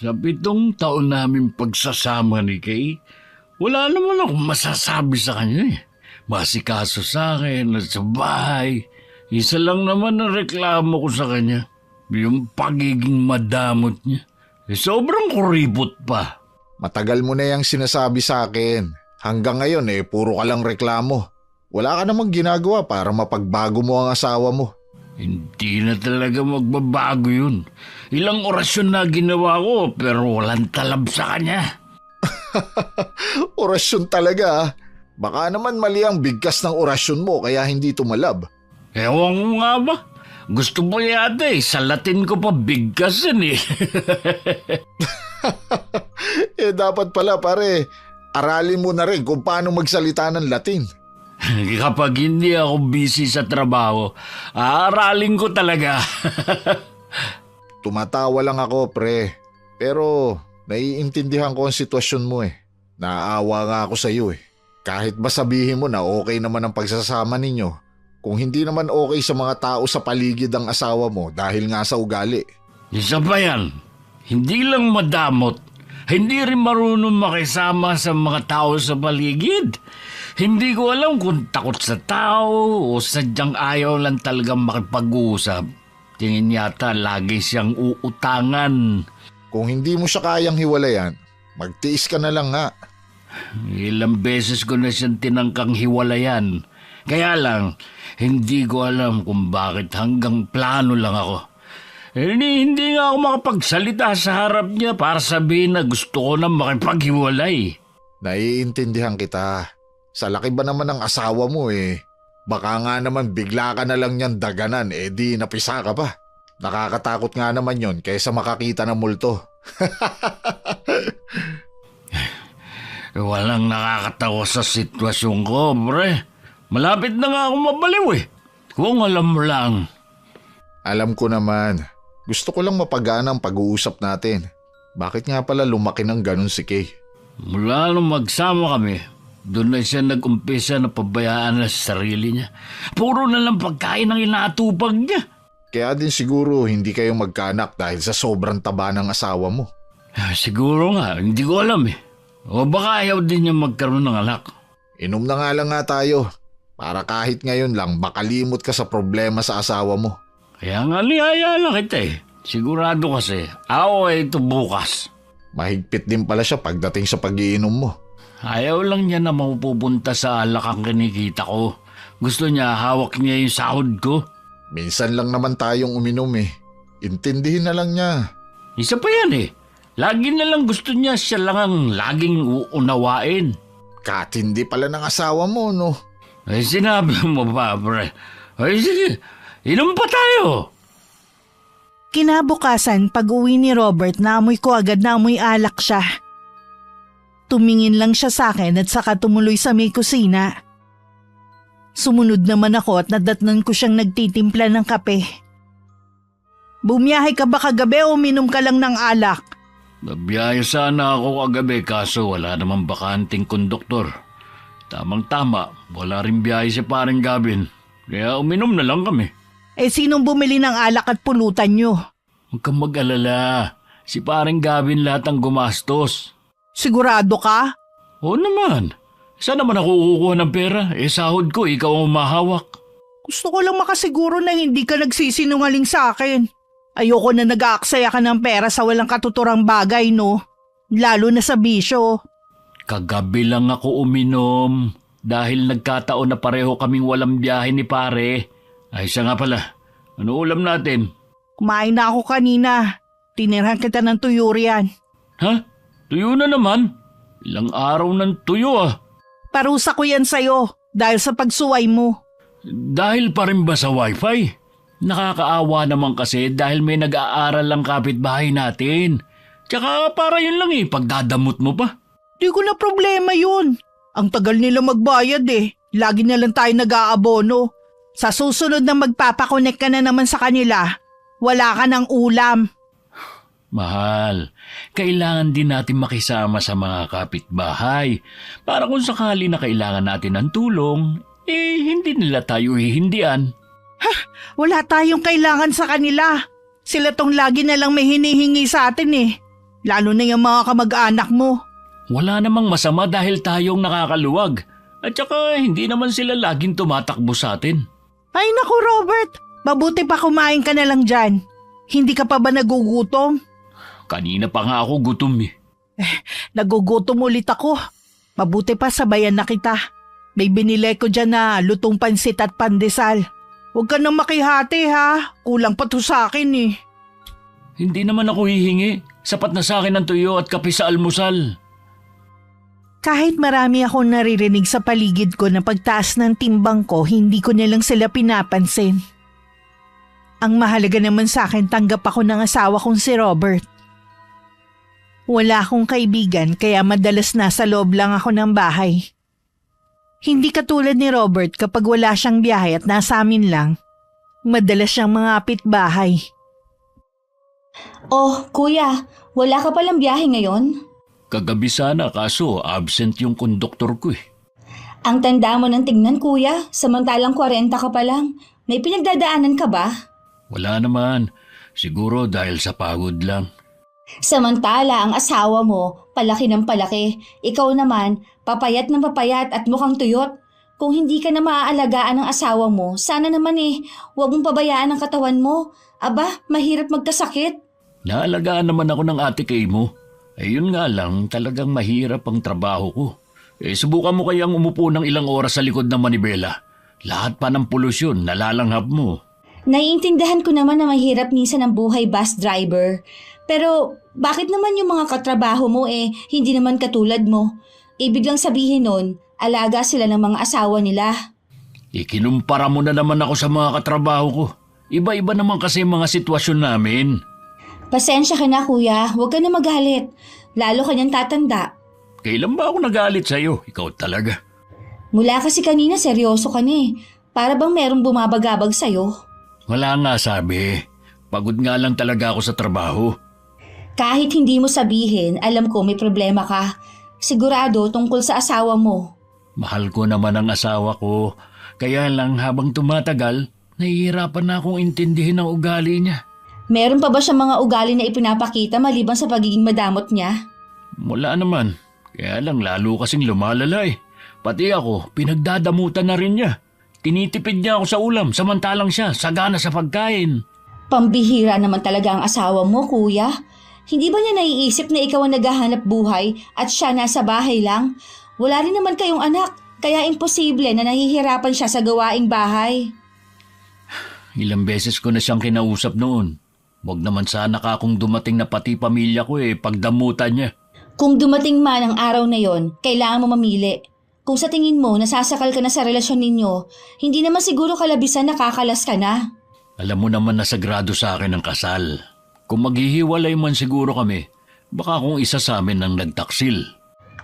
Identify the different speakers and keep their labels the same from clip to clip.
Speaker 1: Sa 7 taon namin pagsasama ni Kay, wala naman akong masasabi sa kanya eh. Masikaso sa akin at sa bahay. Isa lang naman ang reklamo ko sa kanya. Yung pagiging madamot niya. Sobrang kuripot pa.
Speaker 2: Matagal mo na yung sinasabi sa akin. Hanggang ngayon puro ka lang reklamo. Wala ka namang ginagawa para mapagbago mo ang asawa mo.
Speaker 1: Hindi na talaga magbabago yun. Ilang orasyon na ginawa ko pero walang talab sa kanya.
Speaker 2: Orasyon talaga ah. Baka naman mali ang bigkas ng orasyon mo kaya hindi tumalab.
Speaker 1: Ewan ko nga ba? Gusto mo yata sa Latin ko pa bigkasin eh.
Speaker 2: Dapat pala pare, aralin mo na rin kung paano magsalita ng Latin.
Speaker 1: Kapag hindi ako busy sa trabaho, aaralin ko talaga.
Speaker 2: Tumatawa lang ako pre, pero naiintindihan ko ang sitwasyon mo eh. Naaawa nga ako sa iyo eh. Kahit ba sabihin mo na okay naman ang pagsasama ninyo, kung hindi naman okay sa mga tao sa paligid ang asawa mo dahil nga sa ugali.
Speaker 1: Isa pa yan, hindi lang madamot, hindi rin marunong makisama sa mga tao sa paligid. Hindi ko alam kung takot sa tao o sadyang ayaw lang talagang makipag-uusap. Tingin yata lagi siyang uutangan.
Speaker 2: Kung hindi mo siya kayang hiwalayan, magtiis ka na lang nga.
Speaker 1: Ilang beses ko na siyang tinangkang hiwalayan. Kaya lang, hindi ko alam kung bakit hanggang plano lang ako. Hindi nga ako makapagsalita sa harap niya para sabihin na gusto ko na makipaghiwalay.
Speaker 2: Naiintindihan kita. Sa laki ba naman ng asawa mo baka nga naman bigla ka na lang niyan daganan di napisa ka pa. Nakakatakot nga naman yon kaysa makakita ng multo.
Speaker 1: Walang nakakatawa sa sitwasyon ko, pre. Malapit na nga ako mabaliw Kung alam mo lang.
Speaker 2: Alam ko naman. Gusto ko lang mapagana ang pag-uusap natin. Bakit nga pala lumaki ng ganun si Kay?
Speaker 1: Mula nung magsama kami, doon na siya nag-umpisa na pabayaan na sa sarili niya. Puro na lang pagkain ang inaatupag niya.
Speaker 2: Kaya din siguro hindi kayo magkaanak dahil sa sobrang taba ng asawa mo.
Speaker 1: Siguro nga, hindi ko alam O baka ayaw din niya magkaroon ng anak.
Speaker 2: Inom na nga lang nga tayo. Para kahit ngayon lang makalimot ka sa problema sa asawa mo.
Speaker 1: Kaya nga niyaya lang kita Sigurado kasi, ako ito bukas.
Speaker 2: Mahigpit din pala siya pagdating sa pag-iinom mo.
Speaker 1: Ayaw lang niya na mapupunta sa alak ang kinikita ko. Gusto niya hawak niya yung sahod ko.
Speaker 2: Minsan lang naman tayong uminom Intindihin na lang niya.
Speaker 1: Isa pa yan Lagi na lang gusto niya siya lang ang laging uunawain.
Speaker 2: Katindi pala ng asawa mo, no?
Speaker 1: Sinabi mo ba, pre? Sige, inom pa tayo.
Speaker 3: Kinabukasan, pag-uwi ni Robert, naamoy ko agad na amoy alak siya. Tumingin lang siya sa akin at saka tumuloy sa may kusina. Sumunod naman ako at nadatnan ko siyang nagtitimpla ng kape. Bumiyahe ka ba kagabi o uminom ka lang ng alak?
Speaker 1: Nabiyahe sana ako kagabi kaso wala namang bakanting konduktor. Tamang-tama, wala rin biyahe si paring Gavin. Kaya uminom na lang kami.
Speaker 3: Sinong bumili ng alak at pulutan nyo?
Speaker 1: Huwag kang mag-alala. Si paring Gavin lahat ang gumastos.
Speaker 3: Sigurado ka?
Speaker 1: Oo naman. Saan naman ako kukuha ng pera? Sahod ko, ikaw ang umahawak.
Speaker 3: Gusto ko lang makasiguro na hindi ka nagsisinungaling sa akin. Ayoko na nag-aaksaya ka ng pera sa walang katuturang bagay, no? Lalo na sa bisyo.
Speaker 1: Kagabi lang ako uminom dahil nagkataon na pareho kaming walang biyahe ni pare. Ay, siya nga pala. Ano ulam natin?
Speaker 3: Kumain na ako kanina. Tinirhan kita ng tuyo riyan.
Speaker 1: Ha? Tuyo na naman? Ilang araw ng tuyo
Speaker 3: Parusa ko yan sa'yo dahil sa pagsuway mo.
Speaker 1: Dahil pa rin ba sa wifi? Nakakaawa naman kasi dahil may nag-aaral lang kapitbahay natin. Tsaka para yun lang pagdadamot mo pa.
Speaker 3: Di ko na problema yun. Ang tagal nila magbayad Lagi na lang tayo nag-aabono. Sa susunod na magpapakonek ka na naman sa kanila, wala ka ng ulam.
Speaker 1: Mahal, kailangan din natin makisama sa mga kapitbahay para kung sakali na kailangan natin ng tulong, hindi nila tayo hihindian.
Speaker 3: Wala tayong kailangan sa kanila. Sila tong lagi na lang may hinihingi sa atin Lalo na yung mga kamag-anak mo.
Speaker 1: Wala namang masama dahil tayong nakakaluwag. At saka hindi naman sila laging tumatakbo sa atin.
Speaker 3: Ay naku Robert, mabuti pa kumain ka na lang dyan. Hindi ka pa ba nagugutom?
Speaker 1: Kanina pa nga ako gutom eh.
Speaker 3: Nagugutom ulit ako. Mabuti pa sabayan na kita. May binili ko dyan na lutong pansit at pandesal. Huwag ka nang makihati ha. Kulang pa to sa akin eh.
Speaker 1: Hindi naman ako hihingi. Sapat na sa akin ang tuyo at kape sa almusal.
Speaker 3: Kahit marami akong naririnig sa paligid ko na pagtaas ng timbang ko, hindi ko nilang sila pinapansin. Ang mahalaga naman sa akin, tanggap ako ng asawa kong si Robert. Wala akong kaibigan kaya madalas nasa loob lang ako ng bahay. Hindi katulad ni Robert kapag wala siyang biyahe at nasa amin lang. Madalas siyang mangapit bahay.
Speaker 4: Oh, kuya, wala ka palang biyahe ngayon?
Speaker 1: Kagabi sana kaso absent yung konduktor ko eh.
Speaker 4: Ang tanda mo ng tignan, kuya. Samantalang 40 ka pa lang. May pinagdadaanan ka ba?
Speaker 1: Wala naman. Siguro dahil sa pagod lang.
Speaker 4: Samantala, ang asawa mo, palaki ng palaki. Ikaw naman, papayat ng papayat at mukhang tuyot. Kung hindi ka na maaalagaan ng asawa mo, sana naman huwag mong pabayaan ang katawan mo. Aba, mahirap magkasakit.
Speaker 1: Naalagaan naman ako ng ate Kay mo. Yun nga lang, talagang mahirap ang trabaho ko. Subukan mo kayang umupo ng ilang oras sa likod ng manibela. Lahat pa ng polusyon, nalalanghap mo.
Speaker 4: Naiintindihan ko naman na mahirap minsan ang buhay bus driver. Pero bakit naman yung mga katrabaho mo hindi naman katulad mo? Ibig lang sabihin nun, alaga sila ng mga asawa nila.
Speaker 1: Ikinumpara mo na naman ako sa mga katrabaho ko. Iba-iba naman kasi mga sitwasyon namin.
Speaker 4: Pasensya ka na kuya, huwag ka na magalit. Lalo ka niyang tatanda.
Speaker 1: Kailan ba ako nagalit sa'yo? Ikaw talaga.
Speaker 4: Mula kasi kanina seryoso ka na Para bang merong bumabagabag sa'yo?
Speaker 1: Wala nga sabi. Pagod nga lang talaga ako sa trabaho.
Speaker 4: Kahit hindi mo sabihin, alam ko may problema ka. Sigurado tungkol sa asawa mo.
Speaker 1: Mahal ko naman ang asawa ko. Kaya lang habang tumatagal, nahihirapan na akong intindihin ang ugali niya.
Speaker 4: Meron pa ba siya mga ugali na ipinapakita maliban sa pagiging madamot niya?
Speaker 1: Wala naman. Kaya lang lalo kasing lumalala Pati ako, pinagdadamutan na rin niya. Tinitipid niya ako sa ulam samantalang siya sagana sa pagkain.
Speaker 4: Pambihira naman talaga ang asawa mo, kuya. Hindi ba niya naiisip na ikaw ang naghahanap buhay at siya nasa bahay lang? Wala rin naman kayong anak, kaya imposible na nahihirapan siya sa gawaing bahay.
Speaker 1: Ilang beses ko na siyang kinausap noon. Huwag naman sana ka kung dumating na pati pamilya ko pagdamutan niya.
Speaker 4: Kung dumating man ang araw na yon, kailangan mo mamili. Kung sa tingin mo nasasakal ka na sa relasyon ninyo, hindi naman siguro kalabisan nakakalas ka na.
Speaker 1: Alam mo naman na sagrado sa akin ang kasal. Kung maghihiwalay man siguro kami, baka kung isa sa amin ang nagtaksil.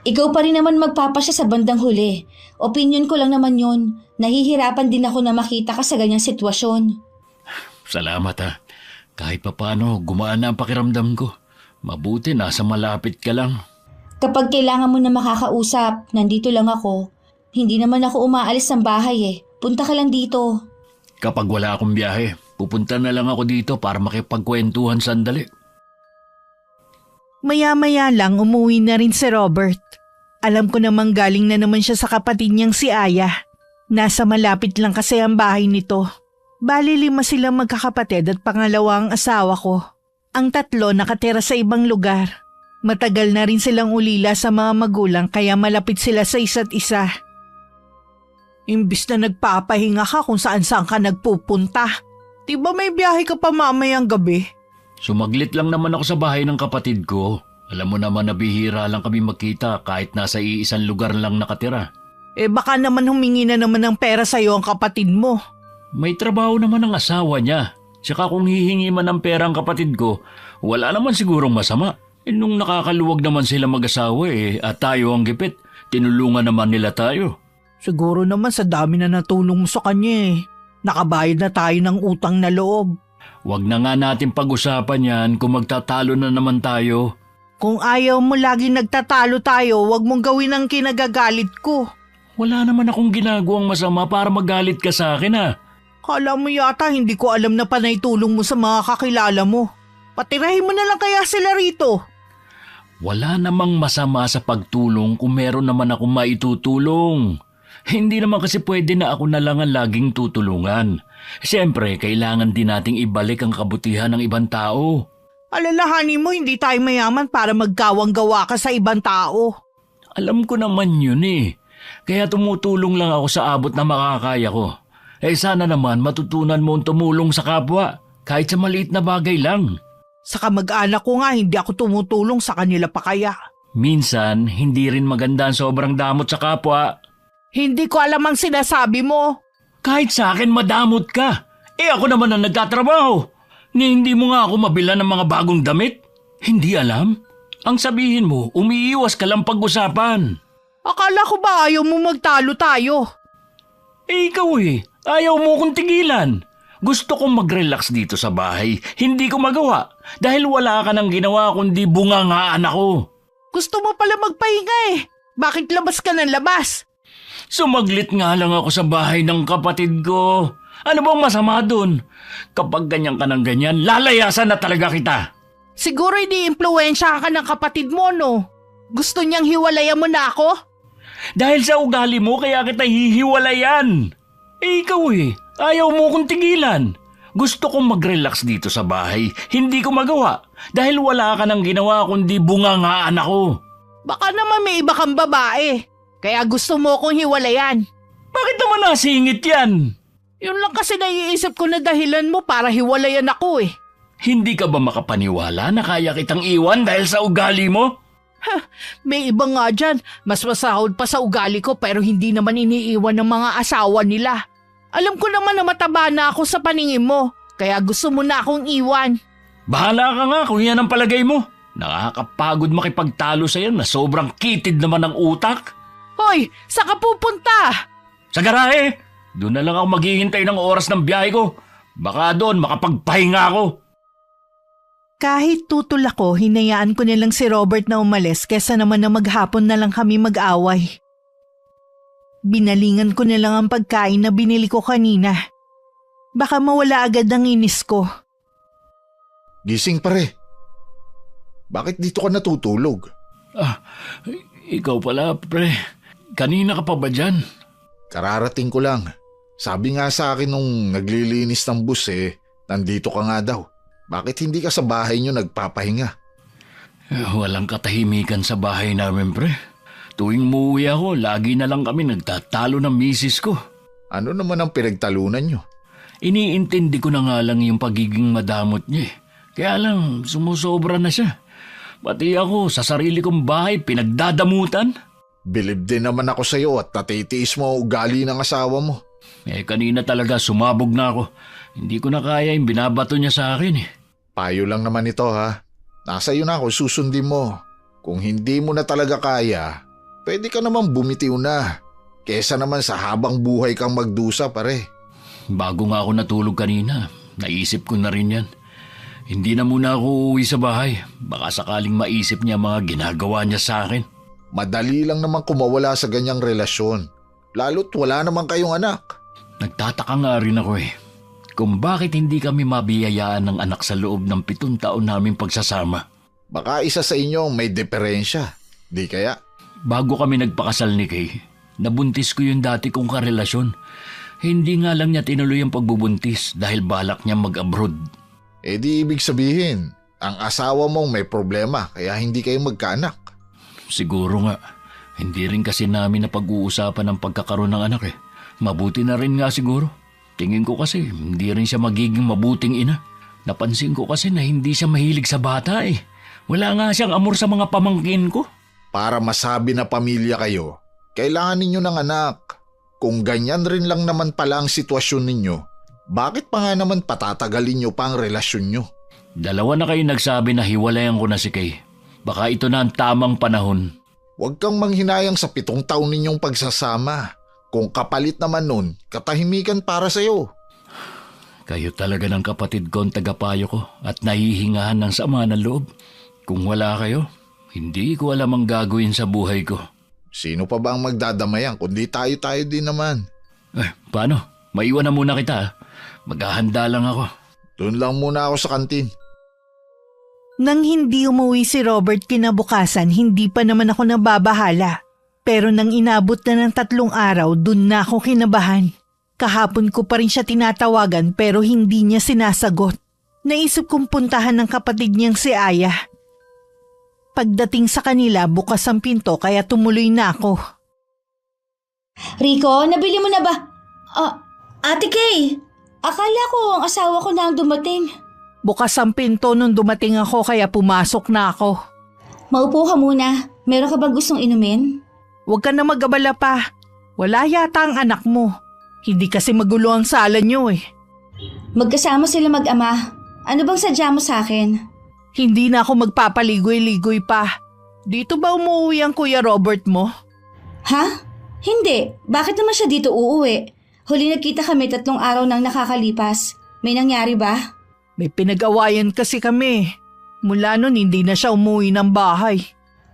Speaker 4: Ikaw pa rin naman magpapasya sa bandang huli. Opinyon ko lang naman yon. Nahihirapan din ako na makita ka sa ganyang sitwasyon.
Speaker 1: Salamat ha. Kahit papano, gumaan na ang pakiramdam ko. Mabuti nasa malapit ka lang.
Speaker 4: Kapag kailangan mo na makakausap, nandito lang ako. Hindi naman ako umaalis ng bahay Punta ka lang dito.
Speaker 1: Kapag wala akong biyahe, pupunta na lang ako dito para makipagkwentuhan sandali.
Speaker 3: Maya-maya lang umuwi na rin si Robert. Alam ko namang galing na naman siya sa kapatid niyang si Aya. Nasa malapit lang kasi ang bahay nito. Bali 5 silang magkakapatid at pangalawa ang asawa ko. Ang 3 nakatira sa ibang lugar. Matagal na rin silang ulila sa mga magulang kaya malapit sila sa isa't isa. Imbis na nagpapahinga ka kung saan-saan ka nagpupunta. Diba may biyahe ka pa mamayang gabi?
Speaker 1: Sumaglit lang naman ako sa bahay ng kapatid ko. Alam mo naman na bihira lang kami magkita kahit nasa iisang lugar lang nakatira.
Speaker 3: Baka naman humingi na naman ng pera sa'yo ang kapatid mo.
Speaker 1: May trabaho naman ang asawa niya. Tsaka kung hihingi man ng pera ang kapatid ko, wala naman sigurong masama. Nung nakakaluwag naman sila mag-asawa at tayo ang gipit, tinulungan naman nila tayo.
Speaker 3: Siguro naman sa dami na natulong mo sa kanya Nakabayad na tayo ng utang na loob.
Speaker 1: Huwag na nga natin pag-usapan yan kung magtatalo na naman tayo.
Speaker 3: Kung ayaw mo laging nagtatalo tayo, huwag mong gawin ang kinagagalit ko.
Speaker 1: Wala naman akong ginagawang masama para magalit ka sa akin
Speaker 3: Kala mo yata hindi ko alam na panay tulong mo sa mga kakilala mo. Patirahin mo na lang kaya sila rito.
Speaker 1: Wala namang masama sa pagtulong kung meron naman akong maitutulong. Hindi naman kasi pwede na ako na lang ang laging tutulungan. Siyempre, kailangan din nating ibalik ang kabutihan ng ibang tao.
Speaker 3: Alalahanin mo hindi tayo mayaman para magkawang-gawa ka sa ibang tao.
Speaker 1: Alam ko naman yun eh. Kaya tumutulong lang ako sa abot na makakaya ko. Sana naman matutunan mo tumulong sa kapwa, kahit sa maliit na bagay lang.
Speaker 3: Sa kamag-anak ko nga hindi ako tumutulong sa kanila pa kaya.
Speaker 1: Minsan, hindi rin maganda ang sobrang damot sa kapwa.
Speaker 3: Hindi ko alam ang sinasabi mo.
Speaker 1: Kahit sa akin madamot ka. Ako naman ang nagtatrabaho. Ni hindi mo nga ako mabilan ng mga bagong damit. Hindi alam. Ang sabihin mo, umiiwas ka lang pag-usapan.
Speaker 3: Akala ko ba ayaw mo magtalo tayo?
Speaker 1: Ikaw ayaw mo kong tigilan. Gusto kong mag-relax dito sa bahay. Hindi ko magawa dahil wala ka nang ginawa kundi bungangaan ako.
Speaker 3: Gusto mo pala magpahinga Bakit labas ka ng labas?
Speaker 1: Sumaglit nga lang ako sa bahay ng kapatid ko. Ano bang masama dun? Kapag ganyan ka ng ganyan, lalayasan na talaga kita.
Speaker 3: Siguro ini-impluwensya ka ng kapatid mo, no? Gusto niyang hiwalayan mo na ako?
Speaker 1: Dahil sa ugali mo kaya kita hihiwalayan. Ikaw ayaw mo kong tigilan. Gusto kong mag-relax dito sa bahay. Hindi ko magawa dahil wala ka nang ginawa kundi bungangaan ako.
Speaker 3: Baka naman may iba kang babae. Kaya gusto mo akong hiwalayan.
Speaker 1: Bakit naman nasingit yan?
Speaker 3: Yun lang kasi naiisip ko na dahilan mo para hiwalayan ako
Speaker 1: Hindi ka ba makapaniwala na kaya kitang iwan dahil sa ugali mo?
Speaker 3: May iba nga dyan. Mas masahod pa sa ugali ko pero hindi naman iniiwan ng mga asawa nila. Alam ko naman na mataba na ako sa paningin mo. Kaya gusto mo na akong iwan.
Speaker 1: Bahala ka nga kung yan ang palagay mo. Nakakapagod makipagtalo sa'yo na sobrang kitid naman ang utak.
Speaker 3: Hoy, saan ka pupunta?
Speaker 1: Sa garahe, doon na lang ako maghihintay ng oras ng biyahe ko. Baka doon makapagpahinga ako.
Speaker 3: Kahit tutol ako, hinayaan ko nilang si Robert na umalis kesa naman na maghapon na lang kami mag-away. Binalingan ko na lang ang pagkain na binili ko kanina. Baka mawala agad ang inis ko.
Speaker 2: Gising pare. Bakit dito ka natutulog?
Speaker 1: Ikaw pala, pre. Kanina ka pa ba dyan?
Speaker 2: Kararating ko lang. Sabi nga sa akin nung naglilinis ng bus nandito ka nga daw. Bakit hindi ka sa bahay niyo nagpapahinga?
Speaker 1: Walang katahimikan sa bahay namin, pre. Tuwing muuwi ako, lagi na lang kami nagtatalo ng misis ko.
Speaker 2: Ano naman ang pinagtalunan niyo?
Speaker 1: Iniintindi ko na nga lang yung pagiging madamot niya. Kaya lang, sumusobra na siya. Pati ako, sa sarili kong bahay, pinagdadamutan.
Speaker 2: Bilib din naman ako sa iyo at natitiis mo ang ugali ng asawa mo.
Speaker 1: Kanina talaga sumabog na ako. Hindi ko na kaya yung binabato niya sa akin
Speaker 2: Payo lang naman ito ha. Nasa iyo na ako, susundin mo. Kung hindi mo na talaga kaya, pwede ka naman bumitiw na. Kesa naman sa habang buhay kang magdusa pare.
Speaker 1: Bago nga ako natulog kanina, naisip ko na rin yan. Hindi na muna ako uuwi sa bahay. Baka sakaling maisip niya mga ginagawa niya sa akin.
Speaker 2: Madali lang naman kumawala sa ganyang relasyon. Lalo't wala naman kayong anak.
Speaker 1: Nagtataka nga rin ako kung bakit hindi kami mabiyayaan ng anak sa loob ng 7 taon naming pagsasama.
Speaker 2: Baka isa sa inyo may diferensya. Di kaya?
Speaker 1: Bago kami nagpakasal ni Kay, nabuntis ko yung dati kong karelasyon. Hindi nga lang niya tinuloy ang pagbubuntis dahil balak niya mag-abroad.
Speaker 2: Di ibig sabihin, ang asawa mong may problema kaya hindi kayo magkaanak.
Speaker 1: Siguro nga, hindi rin kasi namin napag-uusapan ang pagkakaroon ng anak Mabuti na rin nga siguro. Tingin ko kasi hindi rin siya magiging mabuting ina. Napansin ko kasi na hindi siya mahilig sa bata Wala nga siyang amor sa mga pamangkin ko.
Speaker 2: Para masabi na pamilya kayo, kailangan ninyo ng anak. Kung ganyan rin lang naman pala ang sitwasyon ninyo, bakit pa nga naman patatagalin nyo pa ang relasyon nyo?
Speaker 1: 2 na kayo nagsabi na hiwalayan ko na si Kay. Baka ito na ang tamang panahon.
Speaker 2: Huwag kang manghinayang sa 7 taon ninyong pagsasama. Kung kapalit naman nun, katahimikan para sa'yo.
Speaker 1: Kayo talaga ng kapatid ko ang tagapayo ko at nahihingahan ng sama ng loob. Kung wala kayo, hindi ko alam ang gagawin sa buhay ko.
Speaker 2: Sino pa ba ang magdadamayan kundi tayo-tayo din naman?
Speaker 1: Paano? Maiwan na muna kita. Maghahanda lang ako.
Speaker 2: Doon lang muna ako sa kantin.
Speaker 3: Nang hindi umuwi si Robert kinabukasan, hindi pa naman ako nababahala. Pero nang inabot na ng 3 araw, dun na ako kinabahan. Kahapon ko pa rin siya tinatawagan pero hindi niya sinasagot. Naisip kong puntahan ng kapatid niyang si Aya. Pagdating sa kanila, bukas ang pinto kaya tumuloy na ako.
Speaker 4: Rico, nabili mo na ba? Ate Kay, akala ko ang asawa ko na ang dumating.
Speaker 3: Bukas ang pinto nung dumating ako kaya pumasok na ako.
Speaker 4: Maupo ka muna. Meron ka bang gustong inumin?
Speaker 3: Huwag ka na mag-abala pa. Wala yata ang anak mo. Hindi kasi magulo ang sala niyo eh.
Speaker 4: Magkasama sila mag-ama. Ano bang sadya mo sa akin?
Speaker 3: Hindi na ako magpapaligoy-ligoy pa. Dito ba umuwi ang Kuya Robert mo?
Speaker 4: Ha? Hindi. Bakit naman siya dito uuwi? Huli nagkita kami 3 araw nang nakakalipas. May nangyari ba?
Speaker 3: May pinag-awayan kasi kami. Mula nun hindi na siya umuwi ng bahay.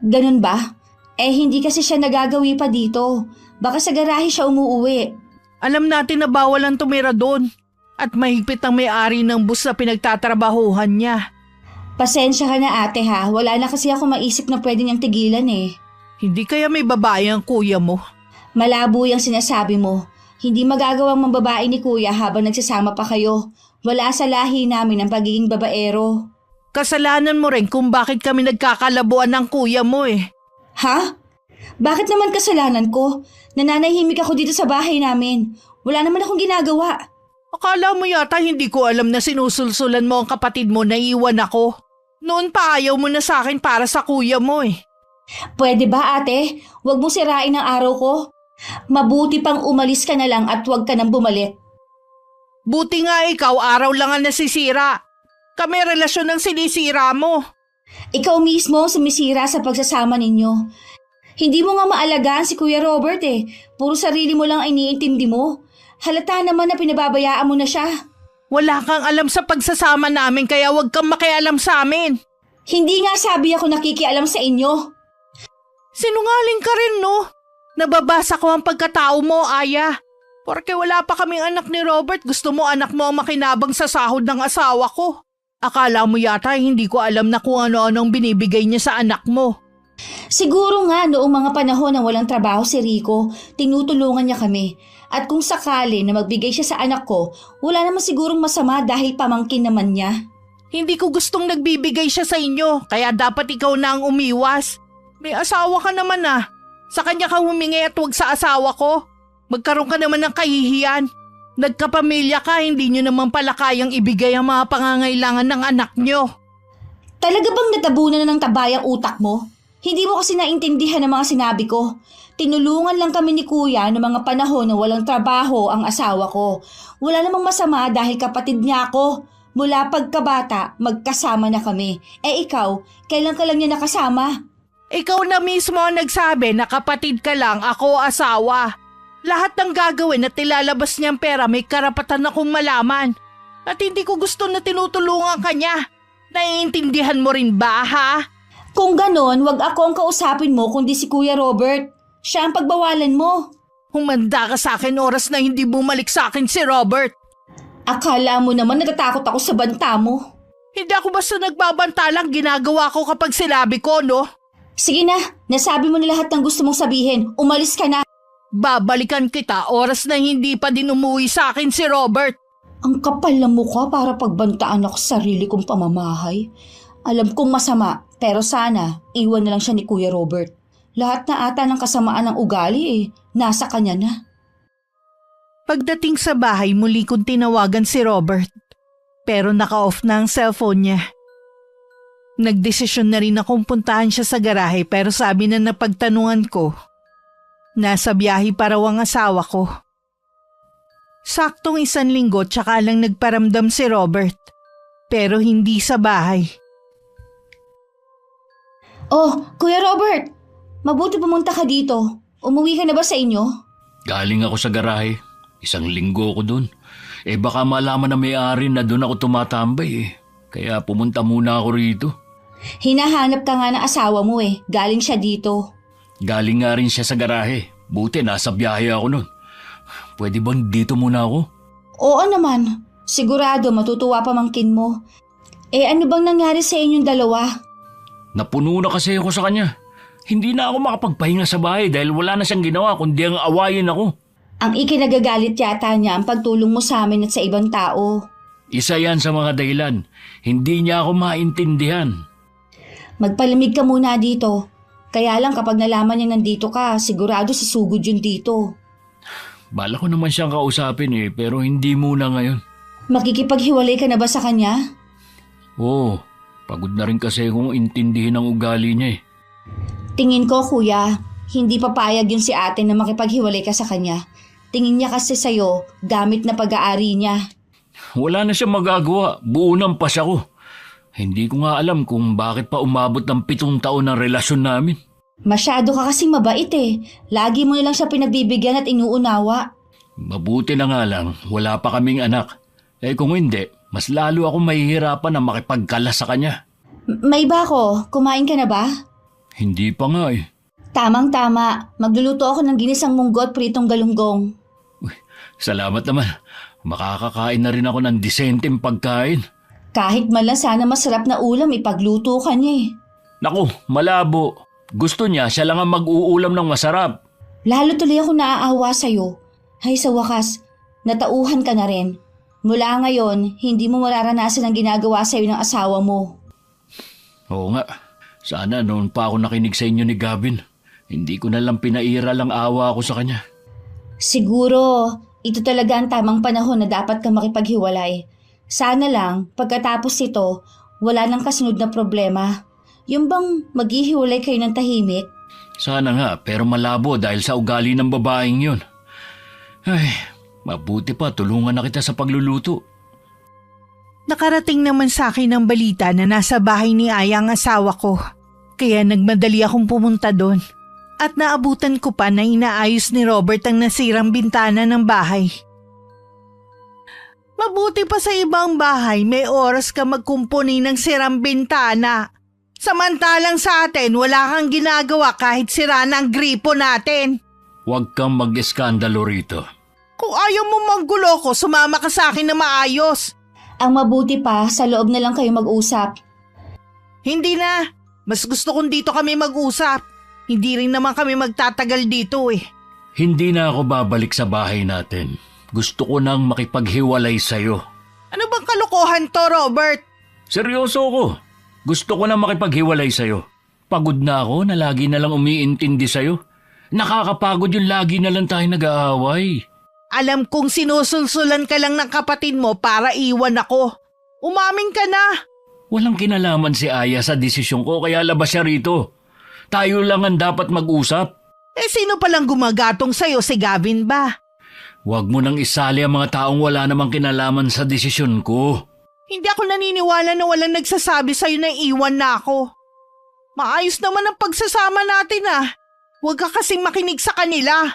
Speaker 4: Ganun ba? Hindi kasi siya nagagawi pa dito. Baka sa garahe siya umuuwi.
Speaker 3: Alam natin na bawal ang tumira doon. At mahigpit ang may-ari ng bus na pinagtatrabahuhan niya.
Speaker 4: Pasensya ka na ate ha. Wala na kasi ako maisip na pwede niyang tigilan eh.
Speaker 3: Hindi kaya may babae ang kuya mo?
Speaker 4: Malabo yung sinasabi mo. Hindi magagawang mambabae ni kuya habang nagsasama pa kayo. Wala sa lahi namin ang pagiging babaero.
Speaker 3: Kasalanan mo rin kung bakit kami nagkakalabuan ng kuya mo eh.
Speaker 4: Ha? Bakit naman kasalanan ko? Nananahimik ako dito sa bahay namin. Wala naman akong ginagawa.
Speaker 3: Akala mo yata hindi ko alam na sinusulsulan mo ang kapatid mo na iwan ako. Noon pa ayaw mo na sa akin para sa kuya mo eh.
Speaker 4: Pwede ba ate? Huwag mo sirain ang araw ko. Mabuti pang umalis ka na lang at huwag ka nang bumalik.
Speaker 3: Buti nga ikaw araw lang ang nasisira. Kami relasyon ang sinisira mo.
Speaker 4: Ikaw mismo ang sumisira sa pagsasama ninyo. Hindi mo nga maalagaan si Kuya Robert eh. Puro sarili mo lang ang iniintindi mo. Halata naman na pinababayaan mo na siya.
Speaker 3: Wala kang alam sa pagsasama namin kaya huwag kang makialam sa amin.
Speaker 4: Hindi nga sabi ako nakikialam sa inyo.
Speaker 3: Sinungaling ka rin no? Nababasa ko ang pagkatao mo, Aya. Porque wala pa kaming anak ni Robert, gusto mo anak mo ang makinabang sa sahod ng asawa ko. Akala mo yata hindi ko alam na kung ano-anong binibigay niya sa anak mo.
Speaker 4: Siguro nga noong mga panahon na walang trabaho si Rico, tinutulungan niya kami. At kung sakali na magbigay siya sa anak ko, wala naman sigurong masama dahil pamangkin naman niya.
Speaker 3: Hindi ko gustong nagbibigay siya sa inyo, kaya dapat ikaw na ang umiwas. May asawa ka naman ah. Sa kanya ka humingi at huwag sa asawa ko. Magkaroon ka naman ng kahihiyan. Nagkapamilya ka, hindi nyo naman pala kayang ibigay ang mga pangangailangan ng anak nyo.
Speaker 4: Talaga bang natabunan na ng tabay ang utak mo? Hindi mo kasi naintindihan ang mga sinabi ko. Tinulungan lang kami ni Kuya noong mga panahon na walang trabaho ang asawa ko. Wala namang masama dahil kapatid niya ako. Mula pagkabata, magkasama na kami. Ikaw, kailan ka lang niya nakasama?
Speaker 3: Ikaw na mismo ang nagsabi na kapatid ka lang, ako asawa. Lahat ng gagawin at ilalabas niyang pera may karapatan akong malaman. At hindi ko gusto na tinutulungan ka niya. Naiintindihan mo rin ba ha?
Speaker 4: Kung ganon, wag ako ang kausapin mo kundi si Kuya Robert. Siya ang pagbawalan mo.
Speaker 3: Humanda ka sa akin oras na hindi bumalik sa akin si Robert.
Speaker 4: Akala mo naman natatakot ako sa banta mo.
Speaker 3: Hindi ako basta nagbabanta lang, ginagawa ko kapag sinabi ko, no?
Speaker 4: Sige na, nasabi mo na lahat ng gusto mong sabihin. Umalis ka na.
Speaker 3: Babalikan kita oras na hindi pa din umuwi sa akin si Robert.
Speaker 4: Ang kapal ng mukha para pagbantaan ako sa sarili kong pamamahay. Alam kong masama, pero sana iwan na lang siya ni Kuya Robert. Lahat na ata ng kasamaan ng ugali nasa kanya na.
Speaker 3: Pagdating sa bahay, muli kong tinawagan si Robert. Pero naka-off na ang cellphone niya. Nagdesisyon na rin akong puntahan siya sa garahe pero sabi na napagtanungan ko, nasa biyahe pa raw ang asawa ko. Saktong 1 linggo tsaka lang nagparamdam si Robert. Pero hindi sa bahay.
Speaker 4: Oh, Kuya Robert! Mabuti pumunta ka dito. Umuwi ka na ba sa inyo?
Speaker 1: Galing ako sa garahe. 1 linggo ako dun. Baka malaman na may-ari na dun ako tumatambay Kaya pumunta muna ako rito.
Speaker 4: Hinahanap ka nga ng asawa mo Galing siya dito.
Speaker 1: Galing nga rin siya sa garahe. Buti nasa biyahe ako nun. Pwede bang dito muna ako?
Speaker 4: Oo naman. Sigurado matutuwa pamangkin mo. Ano bang nangyari sa inyong dalawa?
Speaker 1: Napuno na kasi ako sa kanya. Hindi na ako makapagpahinga sa bahay dahil wala na siyang ginawa kundi ang awayin ako.
Speaker 4: Ang ikinagagalit yata niya ang pagtulong mo sa amin at sa ibang tao.
Speaker 1: Isa yan sa mga dahilan. Hindi niya ako maintindihan.
Speaker 4: Magpalamig ka muna dito. Kaya lang kapag nalaman niya nandito ka, sigurado sisugod yun dito.
Speaker 1: Bala ko naman siyang kausapin pero hindi muna ngayon.
Speaker 4: Makikipaghiwalay ka na ba sa kanya?
Speaker 1: Oo, pagod na rin kasi kung intindihin ang ugali niya.
Speaker 4: Tingin ko, kuya, hindi papayag yun si ate na makipaghiwalay ka sa kanya. Tingin niya kasi sa'yo, gamit na pag-aari niya.
Speaker 1: Wala na siyang magagawa, buo ng pas ako. Hindi ko nga alam kung bakit pa umabot ng 7 taon ng relasyon namin.
Speaker 4: Masyado ka kasing mabait Lagi mo nilang siya pinagbibigyan at inuunawa.
Speaker 1: Mabuti na nga lang, wala pa kaming anak. Kung hindi, mas lalo ako mahihirapan na makipagkalas sa kanya.
Speaker 4: May bako, kumain ka na ba?
Speaker 1: Hindi pa nga
Speaker 4: Tamang-tama, magluluto ako ng ginisang munggo at pritong galunggong.
Speaker 1: Salamat naman. Makakakain na rin ako ng disenteng pagkain.
Speaker 4: Kahit man lang sana masarap na ulam, ipagluto ka niya
Speaker 1: Naku, malabo. Gusto niya, siya lang ang mag-uulam ng masarap.
Speaker 4: Lalo tuloy ako naaawa sa'yo. Hay sa wakas, natauhan ka na rin. Mula ngayon, hindi mo mararanasan ang ginagawa sa'yo ng asawa mo.
Speaker 1: Oo nga. Sana noon pa ako nakinig sa inyo ni Gavin. Hindi ko na lang pinairal ang awa ko sa kanya.
Speaker 4: Siguro, ito talaga ang tamang panahon na dapat kang makipaghiwalay. Sana lang, pagkatapos ito, wala nang kasunod na problema. Yung bang maghihiwalay kayo ng tahimik?
Speaker 1: Sana nga, pero malabo dahil sa ugali ng babaeng yun. Ay, mabuti pa tulungan na kita sa pagluluto.
Speaker 3: Nakarating naman sa akin ang balita na nasa bahay ni Aya ang asawa ko. Kaya nagmadali akong pumunta doon. At naabutan ko pa na inaayos ni Robert ang nasirang bintana ng bahay. Mabuti pa sa ibang bahay, may oras ka magkumpuni ng sirang bintana. Samantalang sa atin, wala kang ginagawa kahit sira na ang gripo natin.
Speaker 1: Huwag kang mag-eskandalo rito.
Speaker 3: Kung ayaw mo manggulo ko, sumama ka sa akin na maayos.
Speaker 4: Ang mabuti pa, sa loob na lang kayo mag-usap.
Speaker 3: Hindi na. Mas gusto kong dito kami mag-usap. Hindi rin naman kami magtatagal dito
Speaker 1: Hindi na ako babalik sa bahay natin. Gusto ko nang makipaghiwalay sa'yo.
Speaker 3: Ano bang kalokohan to, Robert?
Speaker 1: Seryoso ko. Gusto ko nang makipaghiwalay sa'yo. Pagod na ako na lagi na lang umiintindi sa'yo. Nakakapagod yung lagi na lang tayo nag-aaway.
Speaker 3: Alam kong sinusulsulan ka lang ng kapatid mo para iwan ako. Umamin ka na.
Speaker 1: Walang kinalaman si Aya sa desisyon ko kaya labas siya rito. Tayo lang ang dapat mag-usap.
Speaker 3: Sino palang gumagatong sa'yo, si Gavin ba?
Speaker 1: Huwag mo nang isali ang mga taong wala namang kinalaman sa desisyon ko.
Speaker 3: Hindi ako naniniwala na walang nagsasabi sa'yo na iwan na ako. Maayos naman ang pagsasama natin Huwag ka kasing makinig sa kanila.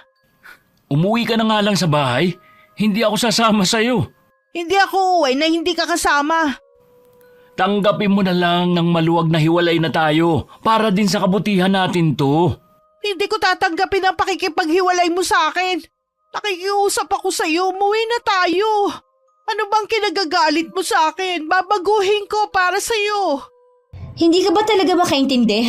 Speaker 1: Umuwi ka na nga lang sa bahay. Hindi ako sasama sa'yo.
Speaker 3: Hindi ako uwi na hindi ka kasama.
Speaker 1: Tanggapin mo na lang ng maluwag na hiwalay na tayo para din sa kabutihan natin to.
Speaker 3: Hindi ko tatanggapin ang pakikipaghiwalay mo sa akin. Nakikiusap ako sa'yo, umuwi na tayo. Ano bang kinagagalit mo sa akin? Babaguhin ko para sa'yo.
Speaker 4: Hindi ka ba talaga makaintindi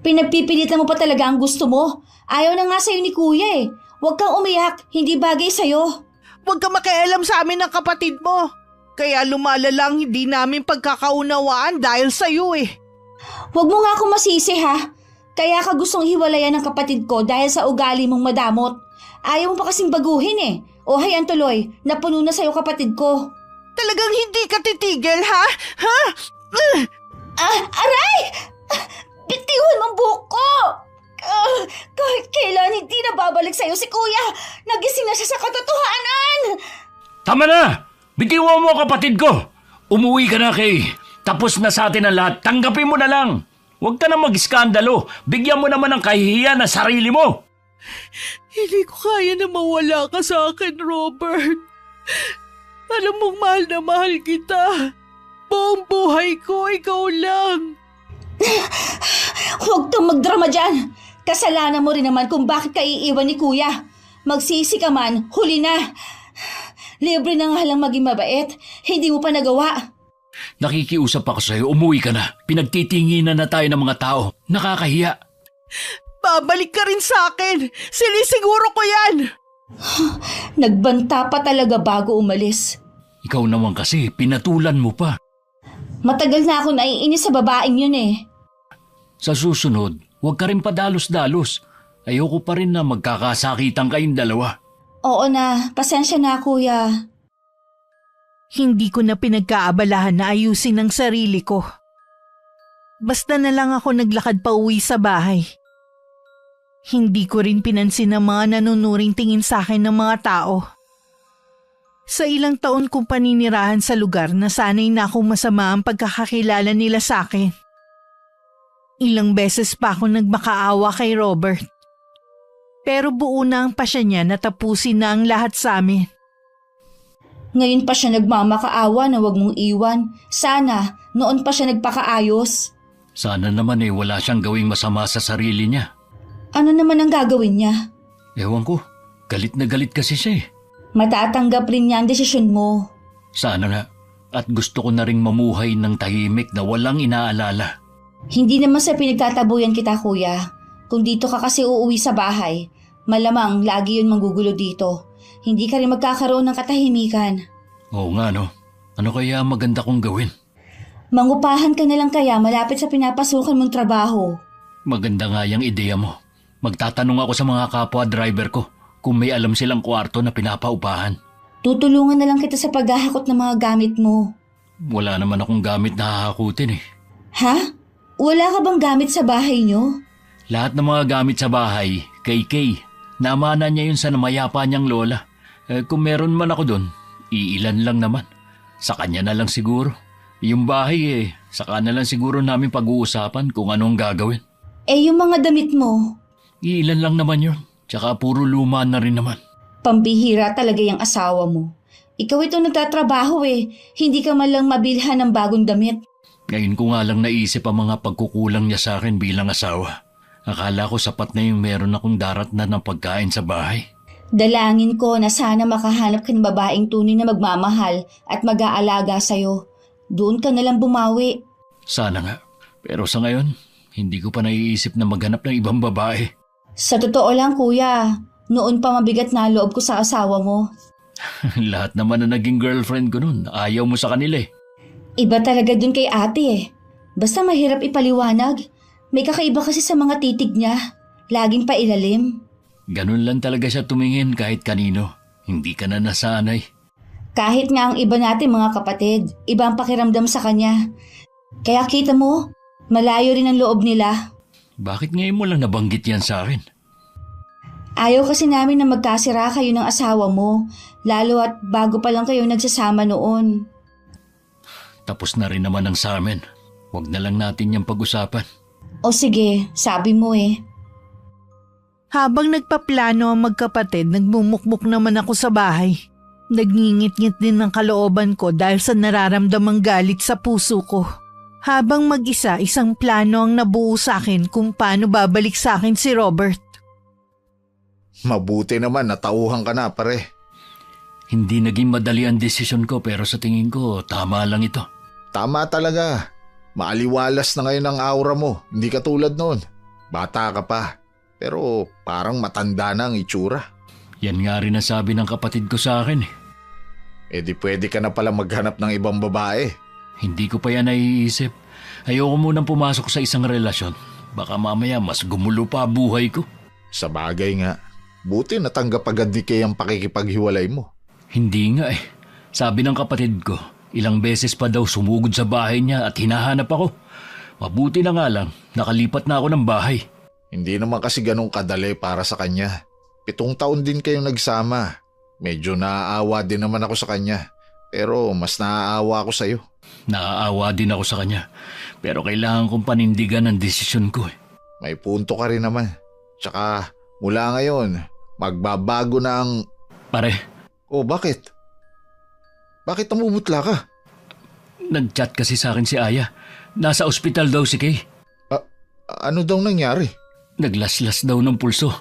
Speaker 4: Pinagpipilitan mo pa talaga ang gusto mo. Ayaw na nga sa'yo ni kuya Huwag kang umiyak, hindi bagay sa'yo.
Speaker 3: Huwag ka makialam sa amin ng kapatid mo. Kaya lumalalang hindi namin pagkakaunawaan dahil sa'yo
Speaker 4: Huwag mo nga akong masisi Kaya ka gustong hiwalayan ng kapatid ko dahil sa ugali mong madamot. Ayaw mo pa kasing baguhin O hayan tuloy, napuno na sa'yo kapatid ko.
Speaker 3: Talagang hindi ka titigil ha?
Speaker 4: Aray! Bitiwan mo ang buhok ko! Kahit kailan hindi na babalik sa'yo si kuya. Nagising na siya sa katotohanan.
Speaker 1: Tama na! Bitiwan mo kapatid ko! Umuwi ka na kay. Tapos na sa atin ang lahat. Tanggapin mo na lang. Huwag ka na mag-iskandalo. Bigyan mo naman ng kahihiyan ng sarili mo.
Speaker 3: Hindi ko kaya na mawala ka sa akin, Robert. Alam mong mahal na mahal kita. Buong buhay ko, ikaw lang.
Speaker 4: Huwag kang magdrama dyan. Kasalanan mo rin naman kung bakit ka iiwan ni kuya. Magsisi ka man, huli na. Libre na nga lang maging mabait. Hindi mo pa nagawa.
Speaker 1: Nakikiusap ako sa'yo, umuwi ka na. Pinagtitinginan na tayo ng mga tao. Nakakahiya.
Speaker 3: Babalik ka rin sa akin. Sinisiguro ko yan.
Speaker 4: Nagbanta pa talaga bago umalis.
Speaker 1: Ikaw naman kasi, pinatulan mo pa.
Speaker 4: Matagal na ako naiinis sa babaeng yun eh.
Speaker 1: Sa susunod, huwag ka rin padalos-dalos. Ayoko pa rin na magkakasakitan kayong dalawa.
Speaker 4: Oo na, pasensya na kuya.
Speaker 3: Hindi ko na pinagkaabalahan na ayusin ang sarili ko. Basta na lang ako naglakad pa uwi sa bahay. Hindi ko rin pinansin ang mga nanunuring tingin sa akin ng mga tao. Sa ilang taon kong paninirahan sa lugar na sanay na akong masama ang pagkakakilala nila sa akin. Ilang beses pa ako nagmakaawa kay Robert. Pero buo na ang pasya niya na tapusin na ang lahat sa amin.
Speaker 4: Ngayon pa siya nagmamakaawa na wag mong iwan. Sana, noon pa siya nagpakaayos.
Speaker 1: Sana naman wala siyang gawing masama sa sarili niya.
Speaker 4: Ano naman ang gagawin niya?
Speaker 1: Ewan ko, galit na galit kasi siya
Speaker 4: Matatanggap rin niya ang desisyon mo.
Speaker 1: Sana nga, at gusto ko na ring mamuhay ng tahimik na walang inaalala.
Speaker 4: Hindi naman sa pinagtatabuyan kita kuya. Kung dito ka kasi uuwi sa bahay, malamang lagi yun manggugulo dito. Hindi ka rin magkakaroon ng katahimikan.
Speaker 1: Oo nga no, ano kaya maganda kong gawin?
Speaker 4: Mangupahan ka na lang kaya malapit sa pinapasukan mong trabaho.
Speaker 1: Maganda nga yung ideya mo. Magtatanong ako sa mga kapwa driver ko kung may alam silang kwarto na pinapaupahan.
Speaker 4: Tutulungan na lang kita sa paghahakot ng mga gamit mo.
Speaker 1: Wala naman akong gamit na hahakutin
Speaker 4: Ha? Wala ka bang gamit sa bahay niyo?
Speaker 1: Lahat ng mga gamit sa bahay, kay Kay. Namana niya yun sa namayapa niyang lola. Kung meron man ako doon, iilan lang naman. Sa kanya na lang siguro. Yung bahay saka na lang siguro namin pag-uusapan kung anong gagawin.
Speaker 4: Yung mga damit mo.
Speaker 1: Iilan lang naman yun. Tsaka puro luma na rin naman.
Speaker 4: Pambihira talaga yung asawa mo. Ikaw ito nagtatrabaho Hindi ka man lang mabilhan ng bagong damit.
Speaker 1: Ngayon ko nga lang naisip ang mga pagkukulang niya sa akin bilang asawa. Akala ko sapat na yung meron akong darat na ng pagkain sa bahay.
Speaker 4: Dalangin ko na sana makahanap ka ng babaeng tunay na magmamahal at mag-aalaga sa'yo. Doon ka nalang bumawi.
Speaker 1: Sana nga. Pero sa ngayon, hindi ko pa naiisip na maghanap ng ibang babae.
Speaker 4: Sa totoo lang kuya, noon pa mabigat na loob ko sa asawa mo.
Speaker 1: Lahat naman na naging girlfriend ko noon, ayaw mo sa kanila
Speaker 4: Iba talaga dun kay ate Basta mahirap ipaliwanag. May kakaiba kasi sa mga titig niya. Laging pailalim.
Speaker 1: Ganun lang talaga siya tumingin kahit kanino. Hindi ka na nasanay.
Speaker 4: Kahit nga ang iba natin mga kapatid, iba ang pakiramdam sa kanya. Kaya kita mo, malayo rin ang loob nila.
Speaker 1: Bakit ngayon mo lang nabanggit yan sa akin?
Speaker 4: Ayaw kasi namin na magkasira kayo ng asawa mo, lalo at bago pa lang kayo nagsasama noon.
Speaker 1: Tapos na rin naman ang sa amin. Huwag na lang natin yung pag-usapan.
Speaker 4: O sige, sabi mo
Speaker 3: Habang nagpaplano ang magkapatid, nagmumukmuk naman ako sa bahay. Nagngingit-ngit din ng kalooban ko dahil sa nararamdamang galit sa puso ko. Habang mag-isa, isang plano ang nabuo sa akin kung paano babalik sa akin si Robert.
Speaker 2: Mabuti naman, natauhan ka na pare.
Speaker 1: Hindi naging madali ang desisyon ko pero sa tingin ko tama lang ito.
Speaker 2: Tama talaga. Maaliwalas na ngayon ang aura mo, hindi ka tulad noon. Bata ka pa, pero parang matanda na ang itsura.
Speaker 1: Yan nga rin ang sabi ng kapatid ko sa akin
Speaker 2: Di pwede ka na pala maghanap ng ibang babae.
Speaker 1: Hindi ko pa yan naiisip. Ayoko munang pumasok sa isang relasyon. Baka mamaya mas gumulo pa buhay ko.
Speaker 2: Sa bagay nga, buti natanggap agad ni Kay ang pakikipaghiwalay mo.
Speaker 1: Hindi nga Sabi ng kapatid ko, ilang beses pa daw sumugod sa bahay niya at hinahanap ako. Mabuti na nga lang, nakalipat na ako ng bahay.
Speaker 2: Hindi naman kasi ganun kadali para sa kanya. 7 taon din kayong nagsama. Medyo naaawa din naman ako sa kanya. Pero mas naaawa ako sa'yo.
Speaker 1: Naaawa din ako sa kanya. Pero kailangan kong panindigan ang desisyon ko
Speaker 2: May punto ka rin naman. Tsaka mula ngayon, magbabago na ang...
Speaker 1: Pare.
Speaker 2: Bakit? Bakit namumutla ka?
Speaker 1: Nag-chat kasi sa akin si Aya. Nasa ospital daw si Kay.
Speaker 2: Ano daw nangyari?
Speaker 1: Naglaslas daw ng pulso.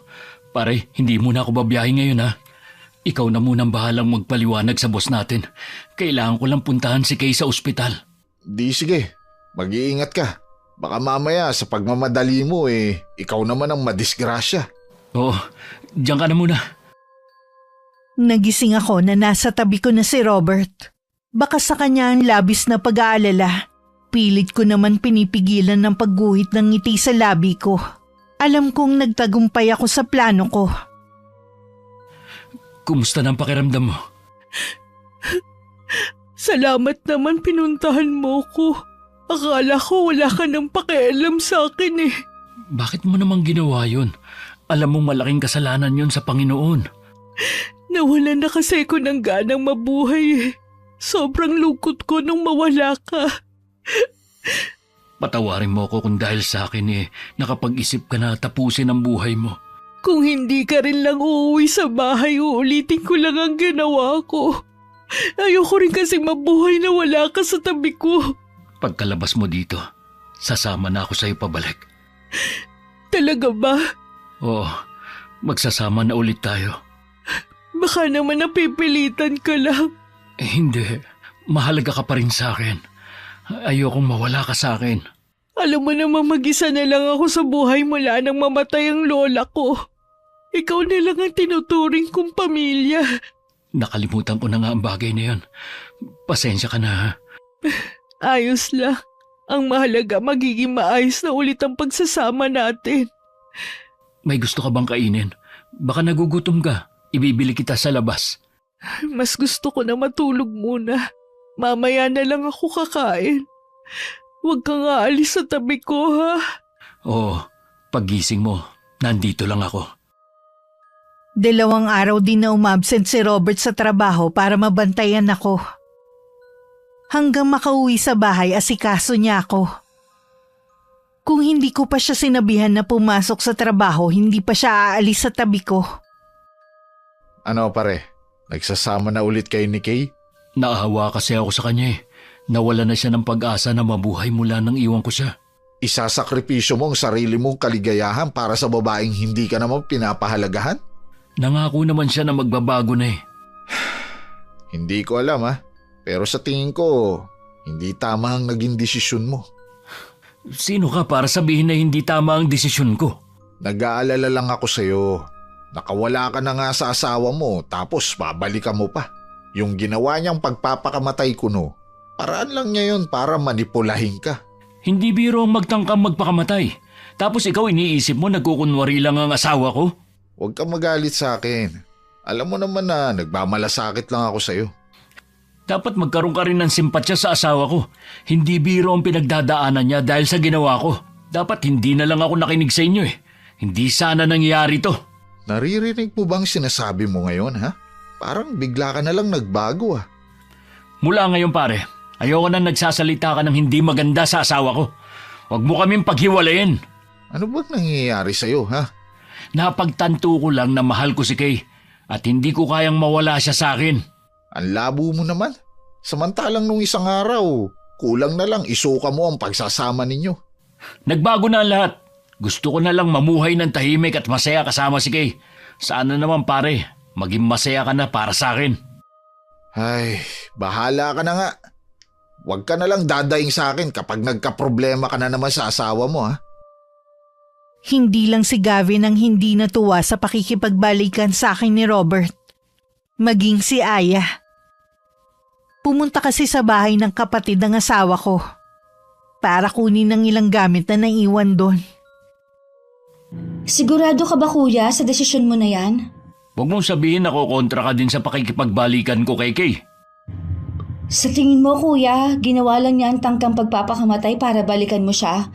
Speaker 1: Pare, hindi muna ako babiyahe ngayon Ikaw na munang bahalang magpaliwanag sa boss natin. Kailangan ko lang puntahan si Kay sa ospital.
Speaker 2: Di sige, mag-iingat ka. Baka mamaya sa pagmamadali mo ikaw naman ang madisgrasya.
Speaker 1: Oo, diyan ka na muna.
Speaker 3: Nagising ako na nasa tabi ko na si Robert. Baka sa kanya ang labis na pag-aalala. Pilit ko naman pinipigilan ng pagguhit ng ngiti sa labi ko. Alam kong nagtagumpay ako sa plano ko.
Speaker 1: Kumusta na ang pakiramdam mo?
Speaker 3: Salamat naman pinuntahan mo ko. Akala ko wala ka nang pakialam sa akin eh.
Speaker 1: Bakit mo namang ginawa yun? Alam mong malaking kasalanan yun sa Panginoon.
Speaker 3: Nawalan na kasi ko ng ganang mabuhay eh. Sobrang lungkot ko nung mawala ka.
Speaker 1: Patawarin mo ako kung dahil sa akin nakapag-isip ka na tapusin ang buhay mo.
Speaker 3: Kung hindi ka rin lang uuwi sa bahay, uulitin ko lang ang ginawa ko. Ayoko rin kasi mabuhay na wala ka sa tabi ko.
Speaker 1: Pagkalabas mo dito, sasama na ako sa'yo pabalik.
Speaker 3: Talaga ba?
Speaker 1: Oo, magsasama na ulit tayo.
Speaker 3: Baka naman napipilitan ka lang.
Speaker 1: Hindi, mahalaga ka pa rin sa akin. Ayokong mawala ka sa akin.
Speaker 3: Alam mo namang mag-isa na lang ako sa buhay mula nang mamatay ang lola ko. Ikaw na lang ang tinuturing kong pamilya.
Speaker 1: Nakalimutan ko na nga ang bagay na yan. Pasensya ka na ha.
Speaker 3: Ayos lang. Ang mahalaga magiging maayos na ulit ang pagsasama natin.
Speaker 1: May gusto ka bang kainin? Baka nagugutom ka. Ibibili kita sa labas.
Speaker 3: Mas gusto ko na matulog muna. Mamaya na lang ako kakain. Huwag kang aalis sa tabi ko, ha?
Speaker 1: Oo, paggising mo, nandito lang ako.
Speaker 3: 2 araw din na umabsent si Robert sa trabaho para mabantayan ako. Hanggang makauwi sa bahay, asikaso niya ako. Kung hindi ko pa siya sinabihan na pumasok sa trabaho, hindi pa siya aalis sa tabi ko.
Speaker 2: Ano pare, nagsasama na ulit kayo ni Kay?
Speaker 1: Naahawa kasi ako sa kanya eh. Nawala na siya ng pag-asa na mabuhay mula nang iwan ko siya.
Speaker 2: Isasakripisyo mo ang sarili mong kaligayahan para sa babaeng hindi ka naman pinapahalagahan?
Speaker 1: Nangako naman siya na magbabago na eh.
Speaker 2: Hindi ko alam ha, pero sa tingin ko, hindi tama ang naging desisyon mo.
Speaker 1: Sino ka para sabihin na hindi tama ang desisyon ko?
Speaker 2: Nag-aalala lang ako sa'yo. Nakawala ka na nga sa asawa mo tapos babalikan mo pa. Yung ginawa niyang pagpapakamatay ko no, paraan lang niya yun para manipulahin ka.
Speaker 1: Hindi biro ang magtangkang magpakamatay. Tapos ikaw iniisip mo nagkukunwari lang ang asawa ko?
Speaker 2: Huwag kang magalit sa akin. Alam mo naman na nagmamalasakit lang ako sa'yo.
Speaker 1: Dapat magkaroon ka rin ng simpatsya sa asawa ko. Hindi biro ang pinagdadaanan niya dahil sa ginawa ko. Dapat hindi na lang ako nakinig sa inyo eh. Hindi sana nangyari to.
Speaker 2: Naririnig mo bang sinasabi mo ngayon ha? Parang bigla ka na lang nagbago ah.
Speaker 1: Mula ngayon pare, ayoko na nagsasalita ka ng hindi maganda sa asawa ko. Huwag mo kaming paghiwalayin.
Speaker 2: Ano bang nangyayari sa'yo ha?
Speaker 1: Napagtanto ko lang na mahal ko si Kay at hindi ko kayang mawala siya sa akin.
Speaker 2: Ang labo mo naman. Samantalang nung isang araw, kulang na lang isuka mo ang pagsasama ninyo.
Speaker 1: Nagbago na ang lahat. Gusto ko na lang mamuhay ng tahimik at masaya kasama si Kay. Sana naman pare, maging masaya ka na para sa akin.
Speaker 2: Ay, bahala ka na nga. Huwag ka na lang dadaing sa akin kapag nagkaproblema ka na naman sa asawa mo ha.
Speaker 3: Hindi lang si Gavin ang hindi natuwa sa pakikipagbalikan sa akin ni Robert. Maging si Aya. Pumunta kasi sa bahay ng kapatid ng asawa ko para kunin ng ilang gamit na naiwan doon.
Speaker 4: Sigurado ka ba kuya sa desisyon mo na yan?
Speaker 1: Huwag mong sabihin ako kontra ka din sa pakikipagbalikan ko kay Kay.
Speaker 4: Sa tingin mo kuya, ginawa lang niya ang tangkang pagpapakamatay para balikan mo siya.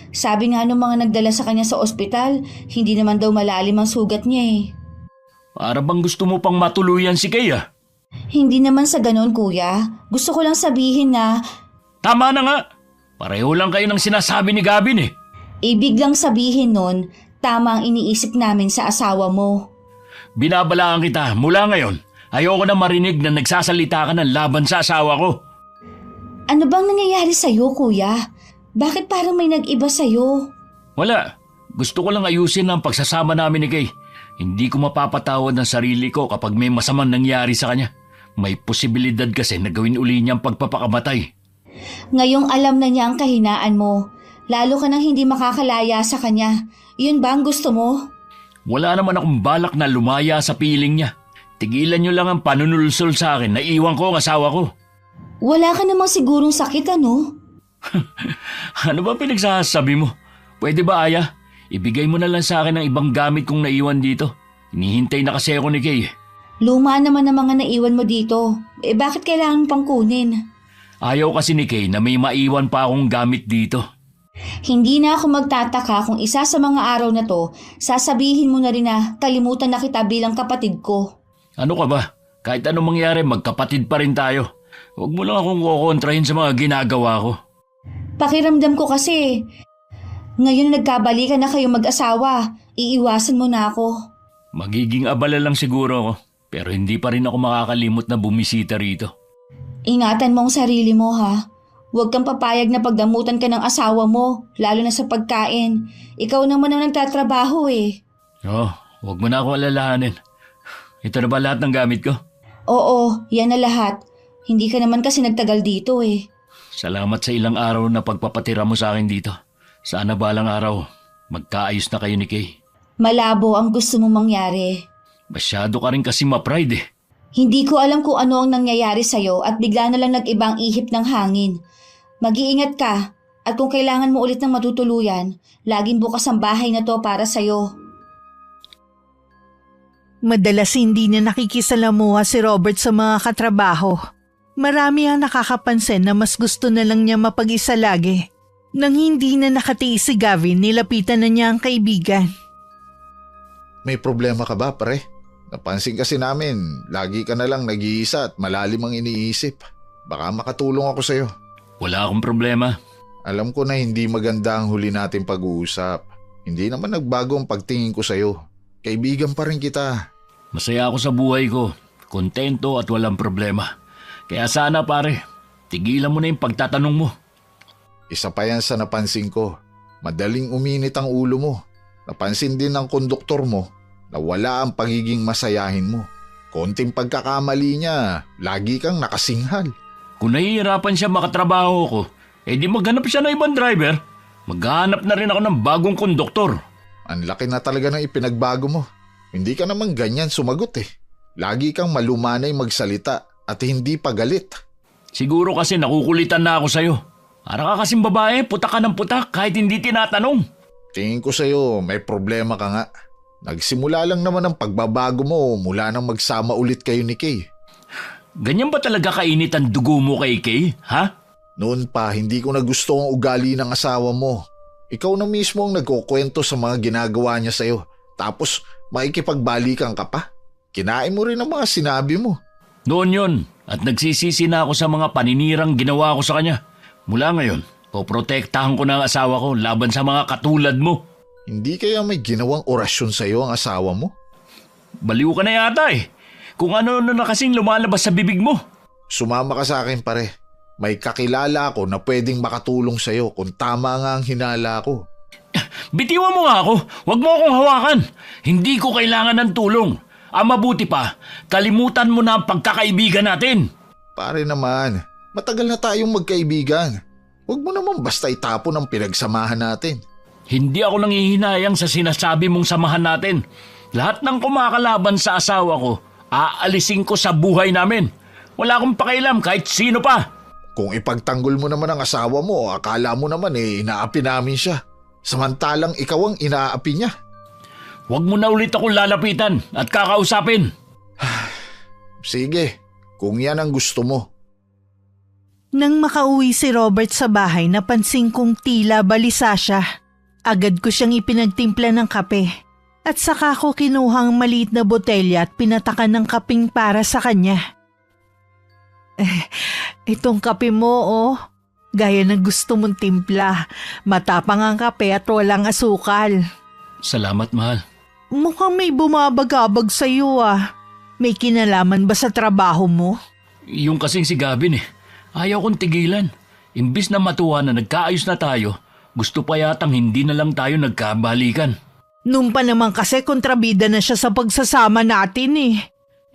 Speaker 4: Sabi nga nung mga nagdala sa kanya sa ospital, hindi naman daw malalim ang sugat niya eh.
Speaker 1: Para bang gusto mo pang matuluyan si Kay ah?
Speaker 4: Hindi naman sa ganon kuya. Gusto ko lang sabihin na
Speaker 1: Tama na nga. Pareho lang kayo ng sinasabi ni Gavin eh.
Speaker 4: ibig lang sabihin nun, tama ang iniisip namin sa asawa mo.
Speaker 1: Binabalaan kita mula ngayon. Ayoko na marinig na nagsasalita ka ng laban sa asawa ko.
Speaker 4: Ano bang nangyayari sa'yo kuya? Bakit parang may nag-iba sa'yo?
Speaker 1: Wala. Gusto ko lang ayusin ang pagsasama namin ni Kay. Hindi ko mapapatawad ng sarili ko kapag may masamang nangyari sa kanya. May posibilidad kasi na gawin uli niyang pagpapakamatay.
Speaker 4: Ngayong alam na niya ang kahinaan mo, lalo ka nang hindi makakalaya sa kanya. Yun ba ang gusto mo?
Speaker 1: Wala naman akong balak na lumaya sa piling niya. Tigilan niyo lang ang panunulsol sa akin na iwan ko ang asawa ko.
Speaker 4: Wala ka namang sigurong sakit, ano?
Speaker 1: Ano ba pinagsasabi mo? Pwede ba, Aya? Ibigay mo na lang sa akin ang ibang gamit kong naiwan dito. Hinihintay na kasi ako ni Kay.
Speaker 4: Luma naman ang mga naiwan mo dito. Bakit kailangan pang kunin?
Speaker 1: Ayaw kasi ni Kay na may maiwan pa akong gamit dito.
Speaker 4: Hindi na ako magtataka kung isa sa mga araw na to, sasabihin mo na rin na kalimutan na kita bilang kapatid ko.
Speaker 1: Ano ka ba? Kahit anong mangyari, magkapatid pa rin tayo. Huwag mo lang akong kukontrahin sa mga ginagawa ko.
Speaker 4: Pakiramdam ko kasi, ngayon na nagkabalikan na kayo mag-asawa, iiwasan mo na ako.
Speaker 1: Magiging abala lang siguro ako, pero hindi pa rin ako makakalimot na bumisita rito.
Speaker 4: Ingatan mo ang sarili mo, ha? Huwag kang papayag na pagdamutan ka ng asawa mo, lalo na sa pagkain. Ikaw naman ang nagtatrabaho eh.
Speaker 1: Huwag mo na ako alalahanin. Ito na ba lahat ng gamit ko?
Speaker 4: Oo, yan na lahat. Hindi ka naman kasi nagtagal dito eh.
Speaker 1: Salamat sa ilang araw na pagpapatira mo sa akin dito. Sana balang araw, magkaayos na kayo ni Kay.
Speaker 4: Malabo ang gusto mo mangyari.
Speaker 1: Masyado ka rin kasi ma-pride eh.
Speaker 4: Hindi ko alam kung ano ang nangyayari sa'yo at bigla na lang nag-ibang ihip ng hangin. Mag-iingat ka at kung kailangan mo ulit ng matutuluyan, laging bukas ang bahay na to para sa'yo.
Speaker 3: Madalas hindi na nakikisalamuha si Robert sa mga katrabaho. Marami ang nakakapansin na mas gusto na lang niya mapag-isa lagi. Nang hindi na nakatiis si Gavin, nilapitan na niya ang kaibigan.
Speaker 2: May problema ka ba, pare? Napansin kasi namin, lagi ka na lang nag-iisa at malalim ang iniisip. Baka makatulong ako sa'yo.
Speaker 1: Wala akong problema.
Speaker 2: Alam ko na hindi maganda ang huli nating pag-uusap. Hindi naman nagbago ang pagtingin ko sa'yo. Kaibigan pa rin kita.
Speaker 1: Masaya ako sa buhay ko. Kontento at walang problema. Kaya sana pare, tigilan mo na yung pagtatanong mo.
Speaker 2: Isa pa yan sa napansin ko. Madaling uminit ang ulo mo. Napansin din ng konduktor mo na wala ang pagiging masayahin mo. Konting pagkakamali niya, lagi kang nakasinghal.
Speaker 1: Kung nahihirapan siya makatrabaho ko, di maghanap siya ng ibang driver. Maghanap na rin ako ng bagong konduktor.
Speaker 2: Ang laki na talaga ng ipinagbago mo. Hindi ka naman ganyan sumagot eh. Lagi kang malumanay magsalita at hindi pagalit.
Speaker 1: Siguro kasi nakukulitan na ako sa'yo. Para ka kasing babae, putak ka ng putak kahit hindi tinatanong.
Speaker 2: Tingin ko sa'yo, may problema ka nga. Nagsimula lang naman ang pagbabago mo mula nang magsama ulit kayo ni Kay.
Speaker 1: Ganyan ba talaga kainit ang dugo mo kay Kay, ha?
Speaker 2: Noon pa, hindi ko na gusto ang ugali ng asawa mo. Ikaw na mismo ang nagkukwento sa mga ginagawa niya sa'yo. Tapos, makikipagbalikan ka pa. Kinain mo rin ang mga sinabi mo.
Speaker 1: Noon yon at nagsisisi na ako sa mga paninirang ginawa ko sa kanya. Mula ngayon, poprotektahan ko na ang asawa ko laban sa mga katulad mo.
Speaker 2: Hindi kaya may ginawang orasyon sa'yo ang asawa mo?
Speaker 1: Baliw ka na yata eh. Kung ano na kasing lumalabas sa bibig mo.
Speaker 2: Sumama ka sa akin pare. May kakilala ako na pwedeng makatulong sa'yo kung tama nga ang hinala ko.
Speaker 1: Bitiwan mo nga ako. Huwag mo akong hawakan. Hindi ko kailangan ng tulong. Ang mabuti pa, kalimutan mo na ang pagkakaibigan natin.
Speaker 2: Pare naman, matagal na tayong magkaibigan. Huwag mo naman basta itapon ang pinagsamahan natin.
Speaker 1: Hindi ako nanghihinayang sa sinasabi mong samahan natin. Lahat ng kumakalaban sa asawa ko, aalisin ko sa buhay namin. Wala akong pakialam kahit sino pa.
Speaker 2: Kung ipagtanggol mo naman ang asawa mo, akala mo naman inaapi namin siya. Samantalang ikaw ang inaapi niya.
Speaker 1: Huwag mo na ulit akong lalapitan at kakausapin.
Speaker 2: Sige, kung yan ang gusto mo.
Speaker 3: Nang makauwi si Robert sa bahay, napansin kong tila balisa siya. Agad ko siyang ipinagtimpla ng kape. At saka ko kinuhang maliit na botelya at pinatakan ng kaping para sa kanya. Itong kape mo, oh. Gaya ng gusto mong timpla. Matapang ang kape at walang asukal.
Speaker 1: Salamat, mahal.
Speaker 3: Mukhang may bumabagabag sa'yo ah. May kinalaman ba sa trabaho mo?
Speaker 1: Yung kasing si Gavin eh. Ayaw kong tigilan. Imbis na matuwa na nagkaayos na tayo, gusto pa yatang hindi na lang tayo nagkabalikan.
Speaker 3: Noon pa naman kasi kontrabida na siya sa pagsasama natin eh.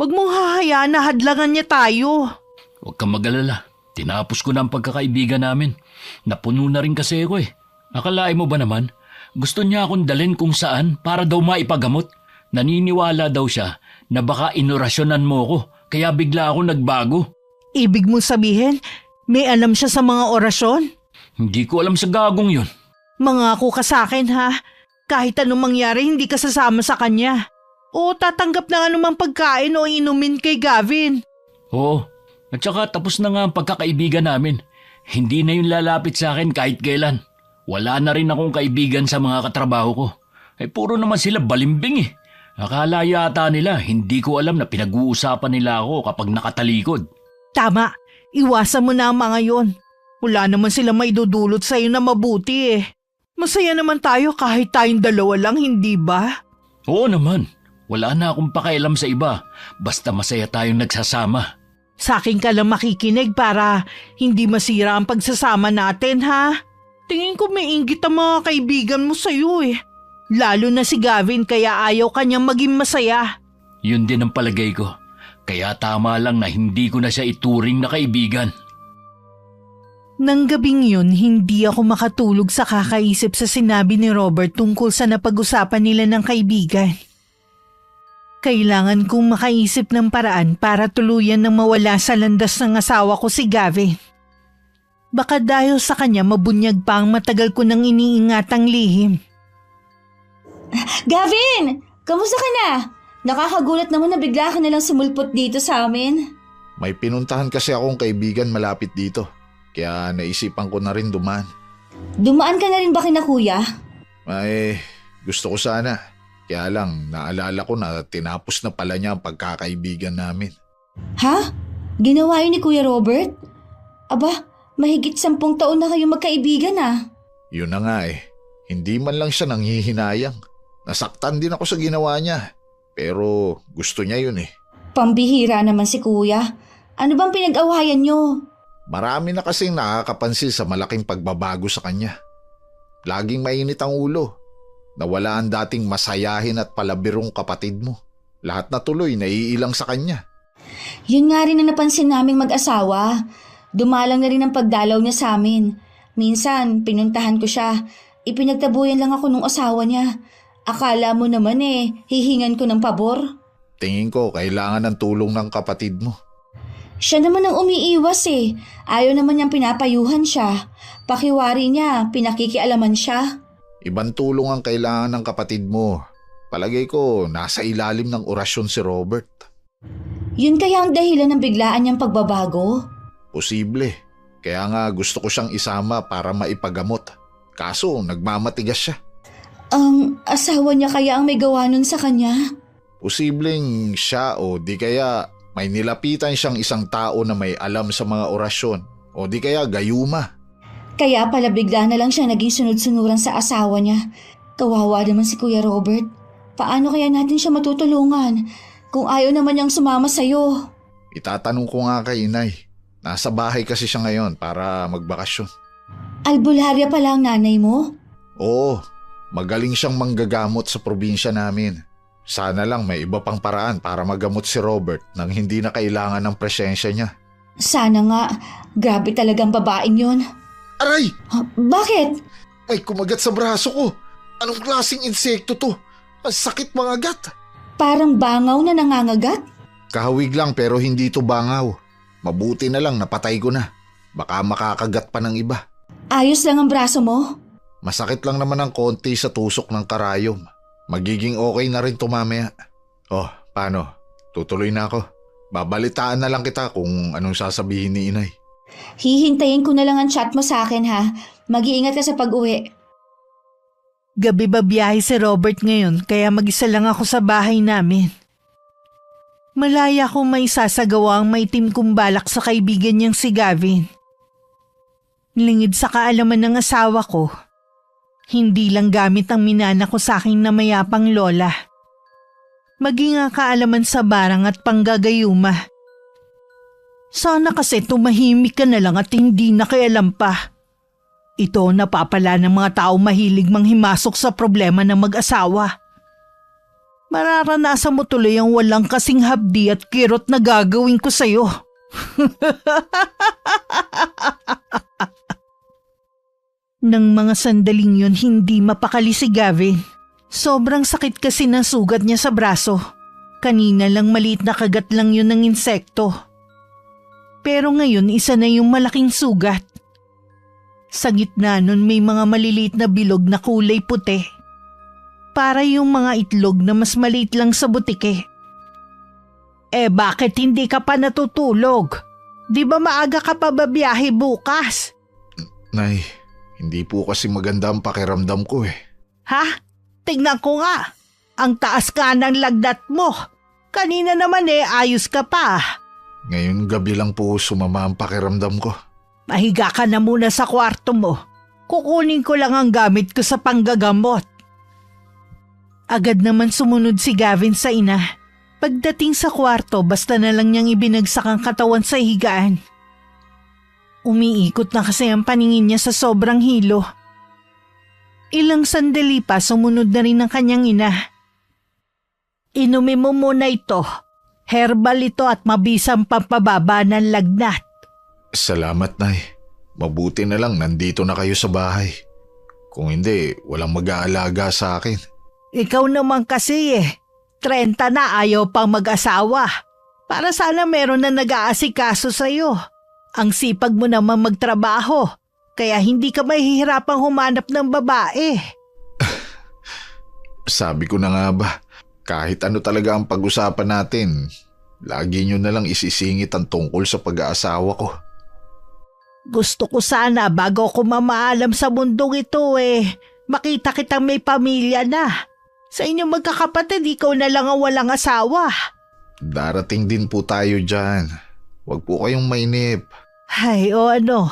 Speaker 3: Huwag mong hahayaan na hadlangan niya tayo.
Speaker 1: Huwag kang mag-alala. Tinapos ko na ang pagkakaibigan namin. Napuno na rin kasi ako eh. Akalain mo ba naman, gusto niya akong dalhin kung saan para daw maipagamot. Naniniwala daw siya na baka inorasyonan mo ko, kaya bigla ako nagbago.
Speaker 3: Ibig mo sabihin, may alam siya sa mga orasyon?
Speaker 1: Hindi ko alam sa gagong yun.
Speaker 3: Mangako ka sa akin ha, kahit anong mangyari hindi ka sasama sa kanya. O tatanggap na anumang pagkain o inumin kay Gavin.
Speaker 1: Oo, at saka tapos na nga ang pagkakaibigan namin. Hindi na yung lalapit sa akin kahit kailan. Wala na rin akong kaibigan sa mga katrabaho ko. Puro naman sila balimbing eh. Akala yata nila hindi ko alam na pinag-uusapan nila ako kapag nakatalikod.
Speaker 3: Tama, iwasan mo na ang mga yon. Wala naman sila maidudulot sa'yo na mabuti eh. Masaya naman tayo kahit tayong dalawa lang, hindi ba?
Speaker 1: Oo naman, wala na akong pakialam sa iba. Basta masaya tayong nagsasama.
Speaker 3: Sa akin ka lang makikinig para hindi masira ang pagsasama natin ha. Tingin ko may inggit ang mga kaibigan mo sa'yo eh. Lalo na si Gavin kaya ayaw kanyang maging masaya.
Speaker 1: Yun din ang palagay ko. Kaya tama lang na hindi ko na siya ituring na kaibigan.
Speaker 3: Nang gabing yun, hindi ako makatulog sa kakaisip sa sinabi ni Robert tungkol sa napag-usapan nila ng kaibigan. Kailangan kong makaisip ng paraan para tuluyan nang mawala sa landas ng asawa ko si Gavin. Baka dahil sa kanya mabunyag pa ang matagal ko nang iniingatang lihim.
Speaker 4: Gavin! Kamusta ka na? Nakakagulat naman na bigla ka nalang sumulpot dito sa amin.
Speaker 2: May pinuntahan kasi akong kaibigan malapit dito. Kaya naisipan ko na rin dumaan.
Speaker 4: Dumaan ka na rin ba kina kuya?
Speaker 2: Gusto ko sana. Kaya lang, naalala ko na tinapos na pala niya ang pagkakaibigan namin.
Speaker 4: Ha? Ginawa yun ni Kuya Robert? Aba, mahigit 10 taon na kayo magkaibigan ah.
Speaker 2: Yun na nga eh. Hindi man lang siya nanghihinayang. Nasaktan din ako sa ginawa niya. Pero gusto niya yun eh.
Speaker 4: Pambihira naman si Kuya. Ano bang pinag-awayan niyo?
Speaker 2: Marami na kasing nakakapansin sa malaking pagbabago sa kanya. Laging mainit ang ulo. Nawala ang dating masayahin at palabirong kapatid mo. Lahat na tuloy naiilang sa kanya.
Speaker 4: Yun nga rin ang napansin naming mag-asawa. Dumalang na rin ang pagdalaw niya sa amin. Minsan, pinuntahan ko siya. Ipinagtabuyan lang ako nung asawa niya. Akala mo naman hihingan ko ng pabor.
Speaker 2: Tingin ko kailangan ng tulong ng kapatid mo.
Speaker 4: Siya naman ang umiiwas eh. Ayaw naman niyang pinapayuhan siya. Pakiwari niya, pinakikialaman siya.
Speaker 2: Ibang tulong ang kailangan ng kapatid mo. Palagay ko nasa ilalim ng orasyon si Robert.
Speaker 4: Yun kaya ang dahilan ng biglaan niyang pagbabago?
Speaker 2: Posible. Kaya nga gusto ko siyang isama para maipagamot. Kaso nagmamatigas siya.
Speaker 4: Ang asawa niya kaya ang may gawa nun sa kanya?
Speaker 2: Posibleng siya o di kaya may nilapitan siyang isang tao na may alam sa mga orasyon o di kaya gayuma.
Speaker 4: Kaya pala bigla na lang siya naging sunod-sunuran sa asawa niya. Kawawa naman si Kuya Robert. Paano kaya natin siya matutulungan kung ayaw naman niyang sumama sa'yo?
Speaker 2: Itatanong ko nga kay inay. Nasa bahay kasi siya ngayon para magbakasyon.
Speaker 4: Albularya pala ang nanay mo?
Speaker 2: Oo, magaling siyang manggagamot sa probinsya namin. Sana lang may iba pang paraan para magamot si Robert nang hindi na kailangan ng presensya niya.
Speaker 4: Sana nga. Grabe talagang babaeng yun.
Speaker 2: Aray!
Speaker 4: Bakit?
Speaker 2: May kumagat sa braso ko. Anong klaseng insekto to? Ang sakit mga gat.
Speaker 4: Parang bangaw na nangangagat?
Speaker 2: Kahawig lang pero hindi to bangaw. Mabuti na lang napatay ko na. Baka makakagat pa ng iba.
Speaker 4: Ayos lang ang braso mo?
Speaker 2: Masakit lang naman ang konti sa tusok ng karayom. Magiging okay na rin to mamaya. Oh, paano? Tutuloy na ako. Babalitaan na lang kita kung anong sasabihin ni inay.
Speaker 4: Hihintayin ko na lang ang chat mo sa akin ha. Mag-iingat ka sa pag-uwi.
Speaker 3: Gabi ba biyahe si Robert ngayon kaya mag-isa lang ako sa bahay namin. Malaya kong may sasagawa ang maitim kong balak sa kaibigan niyang si Gavin. Lingid sa kaalaman ng asawa ko, hindi lang gamit ang minana ko sa aking namayapang lola. Maging ang kaalaman sa barang at panggagayuma. Sana kasi tumahimik ka na lang at hindi nakialam pa. Ito ang napapala ng mga tao mahilig manghimasok sa problema ng mag-asawa. Mararanasan mo tuloy ang walang kasing habdi at kirot na gagawin ko sa'yo. Nang mga sandaling yun, hindi mapakali si Gavin. Sobrang sakit kasi ng sugat niya sa braso. Kanina lang maliit na kagat lang yun ng insekto. Pero ngayon isa na yung malaking sugat. Sa gitna nun may mga maliliit na bilog na kulay puti. Para yung mga itlog na mas maliit lang sa butike. Bakit hindi ka pa natutulog? Di ba maaga ka pa babiyahe bukas?
Speaker 2: Nay, hindi po kasi maganda ang pakiramdam ko eh.
Speaker 3: Ha? Tingnan ko nga. Ang taas ka ng lagnat mo. Kanina naman ayos ka pa.
Speaker 2: Ngayon gabi lang po sumama ang pakiramdam ko.
Speaker 3: Mahiga ka na muna sa kwarto mo. Kukunin ko lang ang gamit ko sa panggagamot. Agad naman sumunod si Gavin sa ina. Pagdating sa kwarto, basta na lang niyang ibinagsak ang katawan sa higaan. Umiikot na kasi ang paningin niya sa sobrang hilo. Ilang sandali pa sumunod na rin ang kanyang ina. Inumin mo muna ito. Herbal ito at mabisang pampababa ng lagnat.
Speaker 2: Salamat, Nay. Mabuti na lang nandito na kayo sa bahay. Kung hindi, walang mag-aalaga sa akin.
Speaker 3: Ikaw naman kasi 30 na ayaw pang mag-asawa. Para sana meron na nag-aasikaso sa'yo. Ang sipag mo naman magtrabaho. Kaya hindi ka mahihirapang humanap ng babae.
Speaker 2: Sabi ko na nga ba, kahit ano talaga ang pag-usapan natin, lagi nyo na lang isisingit ang tungkol sa pag-aasawa ko.
Speaker 3: Gusto ko sana bago ako mamaalam sa mundong ito makita kitang may pamilya na. Sa inyong magkakapatid, ikaw na lang ang walang asawa.
Speaker 2: Darating din po tayo dyan. Huwag po kayong mainip.
Speaker 3: Ay, ano?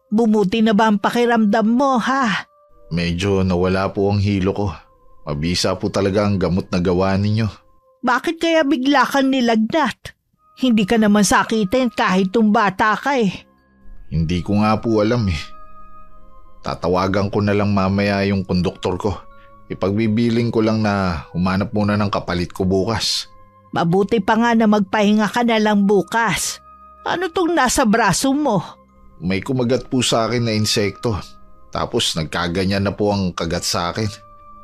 Speaker 3: Bumuti na ba ang pakiramdam mo, ha?
Speaker 2: Medyo nawala po ang hilo ko. Mabisa po talaga ang gamot na gawa ninyo.
Speaker 3: Bakit kaya bigla kang nilagnat? Hindi ka naman sakitin kahit bata ka
Speaker 2: Hindi ko nga po alam Tatawagan ko na lang mamaya yung konduktor ko. Ipagbibiling ko lang na humanap muna ng kapalit ko bukas.
Speaker 3: Mabuti pa nga na magpahinga ka na lang bukas. Ano tong nasa braso mo?
Speaker 2: May kumagat po sa akin na insekto. Tapos nagkaganyan na po ang kagat sa akin.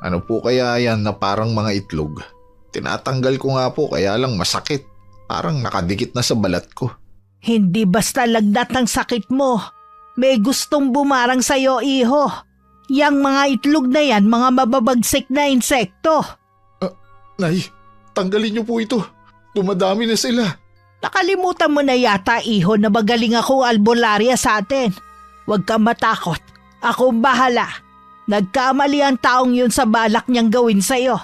Speaker 2: Ano po kaya yan na parang mga itlog? Tinatanggal ko nga po kaya lang masakit. Parang nakadikit na sa balat ko.
Speaker 3: Hindi basta lagnat ang sakit mo. May gustong bumarang sa'yo, iho. Yang mga itlog na yan, mga mababagsik na insekto.
Speaker 2: Nay, tanggalin niyo po ito. Dumadami na sila.
Speaker 3: Nakalimutan mo na yata, iho, na magaling akong albularya sa atin. Huwag kang matakot. Akong bahala. Nagkamali ang taong yun sa balak niyang gawin sa'yo.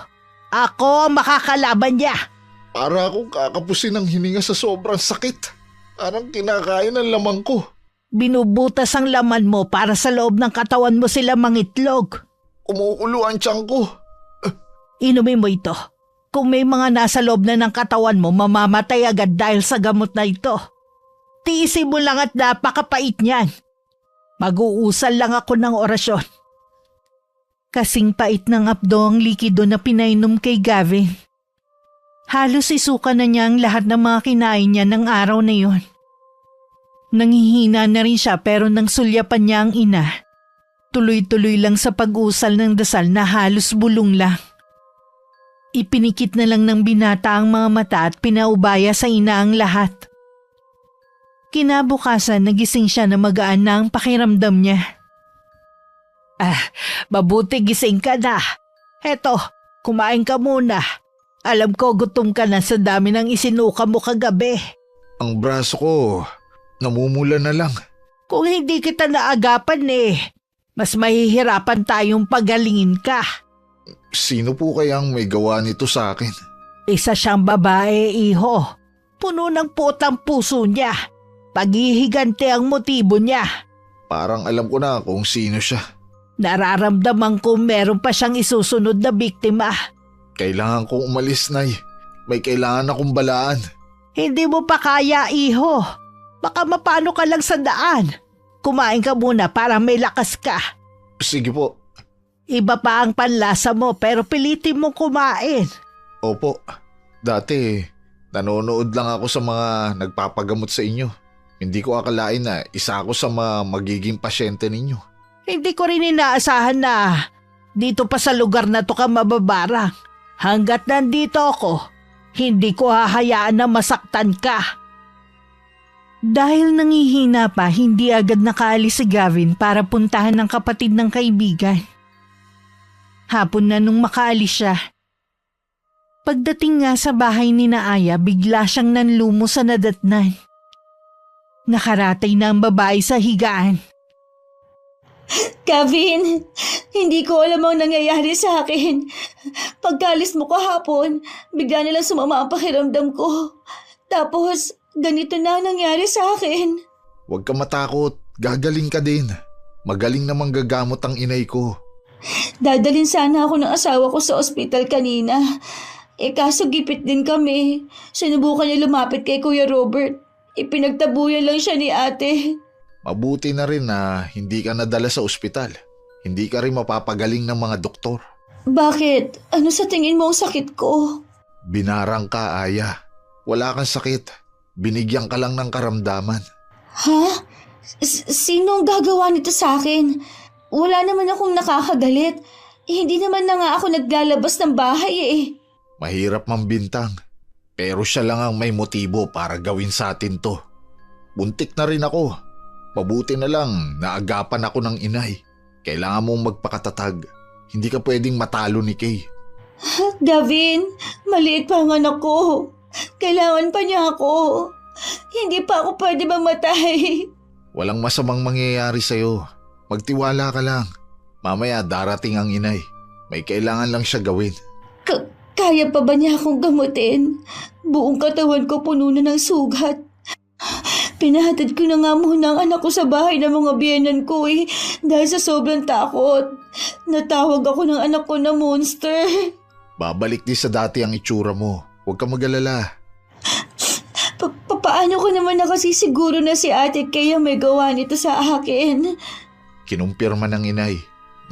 Speaker 3: Ako ang makakalaban niya.
Speaker 2: Para akong kakapusin ng hininga sa sobrang sakit. Parang kinakain ang lamang ko.
Speaker 3: Binubutas ang laman mo para sa loob ng katawan mo sila mangitlog.
Speaker 2: Kumukulo ang tiyan ko.
Speaker 3: Inumin mo ito. Kung may mga nasa loob na ng katawan mo, mamamatay agad dahil sa gamot na ito. Tiisin mo lang at napakapait niyan. Mag-uusal lang ako ng orasyon. Kasing pait ng apdo ang likido na pinainom kay Gavin. Halos isuka na niya ang lahat ng mga kinain niya ng araw na yun. Nanghihina na rin siya pero nang sulyapan niya ang ina. Tuloy-tuloy lang sa pag-usal ng dasal na halos bulong lang. Ipinikit na lang ng binata ang mga mata at pinaubaya sa ina ang lahat. Kinabukasan nagising siya na magaan na ang pakiramdam niya. Mabuti gising ka na. Eto, kumain ka muna. Alam ko gutom ka na sa dami ng isinuka mo kagabi.
Speaker 2: Ang braso ko, namumula na lang.
Speaker 3: Kung hindi kita naagapan mas mahihirapan tayong pagalingin ka.
Speaker 2: Sino po kayang may gawa nito sa akin?
Speaker 3: Isa siyang babae, iho. Puno ng putang puso niya. Paghihigante ang motibo niya.
Speaker 2: Parang alam ko na kung sino siya.
Speaker 3: Nararamdaman ko meron pa siyang isusunod na biktima.
Speaker 2: Kailangan kong umalis, Nay. May kailangan akong balaan.
Speaker 3: Hindi mo pa kaya, iho. Baka mapano ka lang sa daan. Kumain ka muna para may lakas ka.
Speaker 2: Sige po.
Speaker 3: Iba pa ang panlasa mo pero pilitin mong kumain.
Speaker 2: Opo. Dati, Nanonood lang ako sa mga nagpapagamot sa inyo. Hindi ko akalain na isa ako sa mga magiging pasyente ninyo.
Speaker 3: Hindi ko rin inaasahan na dito pa sa lugar na to ka mababarang. Hanggat nandito ako, hindi ko hahayaan na masaktan ka. Dahil nangihina pa, hindi agad nakaalis si Gavin para puntahan ng kapatid ng kaibigan. Hapon na nung makaalis siya. Pagdating nga sa bahay ni Aya, bigla siyang nanlumo sa nadatnan. Nakaratay na ang babae sa higaan.
Speaker 4: Gavin, hindi ko alam ang nangyayari sa akin. Pagkalis mo kahapon, bigla nilang sumama ang pakiramdam ko. Tapos, ganito na ang nangyari sa akin.
Speaker 2: Huwag ka matakot, gagaling ka din. Magaling namang gagamot ang inay ko.
Speaker 4: Dadalhin sana ako ng asawa ko sa ospital kanina. Kaso gipit din kami. Sinubukan niya lumapit kay Kuya Robert. Ipinagtabuyan lang siya ni ate.
Speaker 2: Mabuti na rin na hindi ka nadala sa ospital. Hindi ka rin mapapagaling ng mga doktor.
Speaker 4: Bakit? Ano sa tingin mo ang sakit ko?
Speaker 2: Binarang ka, Aya. Wala kang sakit. Binigyan ka lang ng karamdaman.
Speaker 4: Ha? Sino ang gagawa nito sa akin? Wala naman akong nakakagalit. Hindi naman na nga ako naglalabas ng bahay eh.
Speaker 2: Mahirap mambintang. Pero siya lang ang may motibo para gawin sa atin to. Buntik na rin ako. Mabuti na lang naagapan ako ng inay. Kailangan mong magpakatatag. Hindi ka pwedeng matalo ni Kay.
Speaker 4: Gavin, maliit pa ang anak ko. Kailangan pa niya ako. Hindi pa ako pwede mamatay.
Speaker 2: Walang masamang mangyayari sa'yo. Magtiwala ka lang. Mamaya darating ang inay. May kailangan lang siya gawin.
Speaker 4: Kaya pa ba niya akong gamutin? Buong katawan ko puno na ng sugat. Pinahatid ko na nga muna ang anak ko sa bahay ng mga biyenan ko dahil sa sobrang takot. Natawag ako ng anak ko na monster.
Speaker 2: Babalik din sa dati ang itsura mo. Huwag ka mag-alala.
Speaker 4: Paano ko naman nakasisiguro na si ate kaya may gawa nito sa akin?
Speaker 2: Kinumpirma ng inay.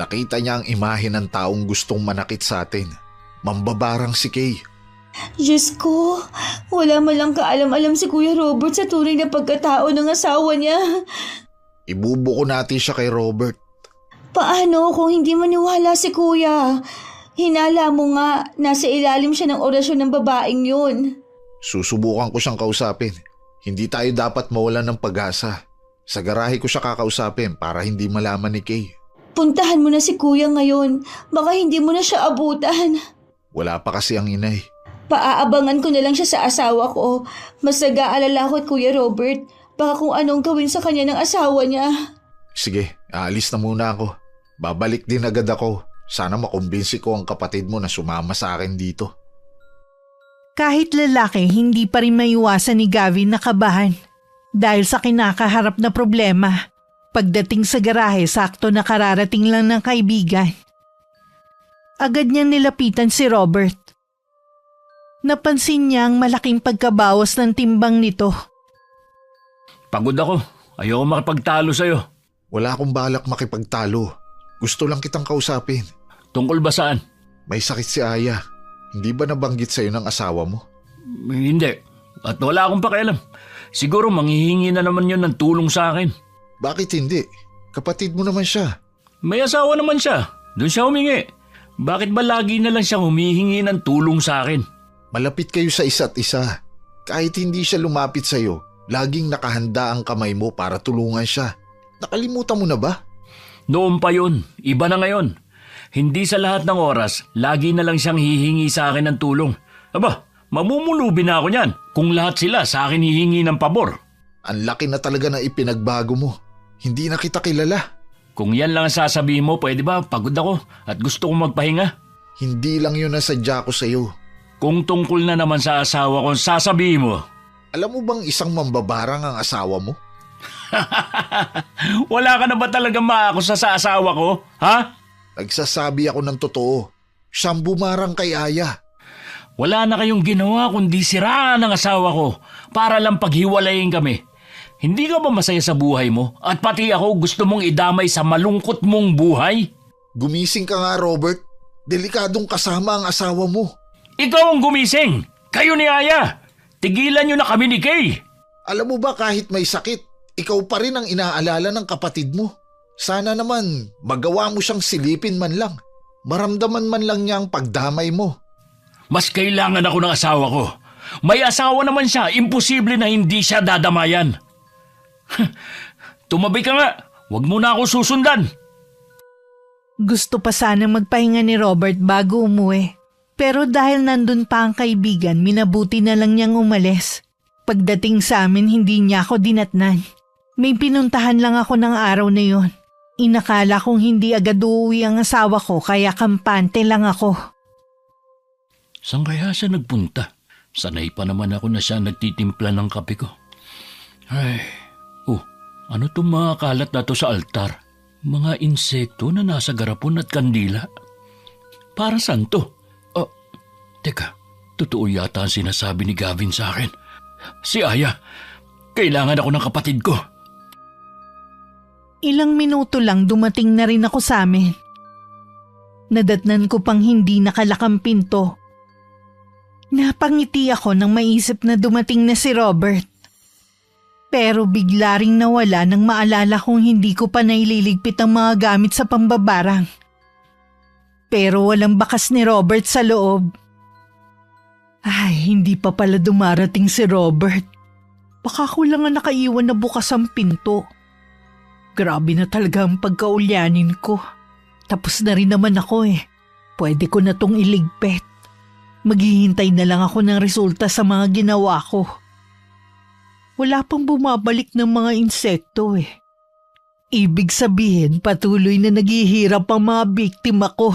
Speaker 2: Nakita niya ang imahe ng taong gustong manakit sa atin. Mambabarang si Kay.
Speaker 4: Diyos ko, wala man lang kaalam-alam si Kuya Robert sa tunay na pagkatao ng asawa niya.
Speaker 2: Ibubuko natin siya kay Robert.
Speaker 4: Paano kung hindi maniwala si Kuya? Hinala mo nga, nasa ilalim siya ng orasyon ng babaeng yun.
Speaker 2: Susubukan ko siyang kausapin. Hindi tayo dapat mawalan ng pag-asa. Sa garahe ko siya kakausapin para hindi malaman ni Kay.
Speaker 4: Puntahan mo na si Kuya ngayon. Baka hindi mo na siya abutan.
Speaker 2: Wala pa kasi ang inay.
Speaker 4: Paaabangan ko na lang siya sa asawa ko. Mas nag-aalala ko at Kuya Robert. Baka kung anong gawin sa kanya ng asawa niya.
Speaker 2: Sige, aalis na muna ako. Babalik din agad ako. Sana makumbinsi ko ang kapatid mo na sumama sa akin dito.
Speaker 3: Kahit lalaki, hindi pa rin maiwasan ni Gavin na kabahan. Dahil sa kinakaharap na problema. Pagdating sa garahe, sakto na kararating lang ng kaibigan. Agad niyang nilapitan si Robert. Napansin niya ang malaking pagkabawas ng timbang nito.
Speaker 1: Pagod ako. Ayoko makipagtalo sa'yo.
Speaker 2: Wala akong balak makipagtalo. Gusto lang kitang kausapin.
Speaker 1: Tungkol ba saan?
Speaker 2: May sakit si Aya. Hindi ba nabanggit sa'yo ng asawa mo?
Speaker 1: Hindi. At wala akong pakialam. Siguro manghihingi na naman yun ng tulong sa akin.
Speaker 2: Bakit hindi? Kapatid mo naman siya.
Speaker 1: May asawa naman siya. Doon siya humingi. Bakit ba lagi na lang siyang humihingi ng tulong sa akin?
Speaker 2: Malapit kayo sa isa't isa. Kahit hindi siya lumapit sa'yo, laging nakahanda ang kamay mo para tulungan siya. Nakalimutan mo na ba?
Speaker 1: Noon pa yun. Iba na ngayon. Hindi sa lahat ng oras, lagi na lang siyang hihingi sa akin ng tulong. Aba, mamumulubi na ako niyan kung lahat sila sa akin hihingi ng pabor.
Speaker 2: Ang laki na talaga na ipinagbago mo. Hindi na kita kilala.
Speaker 1: Kung yan lang ang sasabihin mo, pwede ba? Pagod ako at gusto kong magpahinga.
Speaker 2: Hindi lang yun ang sadya ko sa'yo.
Speaker 1: Kung tungkol na naman sa asawa ko, sasabihin mo.
Speaker 2: Alam mo bang isang mambabarang ang asawa mo?
Speaker 1: Wala ka na ba talaga maakusa sa asawa ko? Ha?
Speaker 2: Nagsasabi ako ng totoo. Siyang bumarang kay Aya.
Speaker 1: Wala na kayong ginawa kundi siraan ang asawa ko para lang paghiwalayin kami. Hindi ka ba masaya sa buhay mo? At pati ako gusto mong idamay sa malungkot mong buhay?
Speaker 2: Gumising ka nga, Robert. Delikadong kasama ang asawa mo.
Speaker 1: Ikaw ang gumising! Kayo ni Aya! Tigilan niyo na kami ni Kay!
Speaker 2: Alam mo ba kahit may sakit, ikaw pa rin ang inaalala ng kapatid mo. Sana naman magawa mo siyang silipin man lang. Maramdaman man lang niya ang pagdamay mo.
Speaker 1: Mas kailangan ako ng asawa ko. May asawa naman siya, imposible na hindi siya dadamayan. Tumabi ka nga, huwag mo na ako susundan.
Speaker 3: Gusto pa sana magpahinga ni Robert bago umuwi. Pero dahil nandun pa ang kaibigan, minabuti na lang niyang umalis. Pagdating sa amin, hindi niya ako dinatnan. May pinuntahan lang ako ng araw na yon. Inakala kong hindi agad uuwi ang asawa ko kaya kampante lang ako.
Speaker 1: Saan kaya siya nagpunta? Sanay pa naman ako na siya nagtitimpla ng kape ko. Ay, ano itong mga kalat na to sa altar? Mga insekto na nasa garapon at kandila. Para saan to? Teka, totoo yata ang sinasabi ni Gavin sa akin. Si Aya, kailangan ako ng kapatid ko.
Speaker 3: Ilang minuto lang dumating na rin ako sa amin. Nadatnan ko pang hindi nakalakang pinto. Napangiti ako nang maisip na dumating na si Robert. Pero bigla ring nawala nang maalala kong hindi ko pa naililigpit ang mga gamit sa pambabarang. Pero walang bakas ni Robert sa loob. Ay, hindi pa pala dumarating si Robert. Baka ko lang ang nakaiwan na bukas ang pinto. Grabe na talaga ang pagkaulyanin ko. Tapos na rin naman ako Pwede ko na tong iligpit. Maghihintay na lang ako ng resulta sa mga ginawa ko. Wala pang bumabalik ng mga insekto Ibig sabihin patuloy na naghihirap ang mga biktima ko.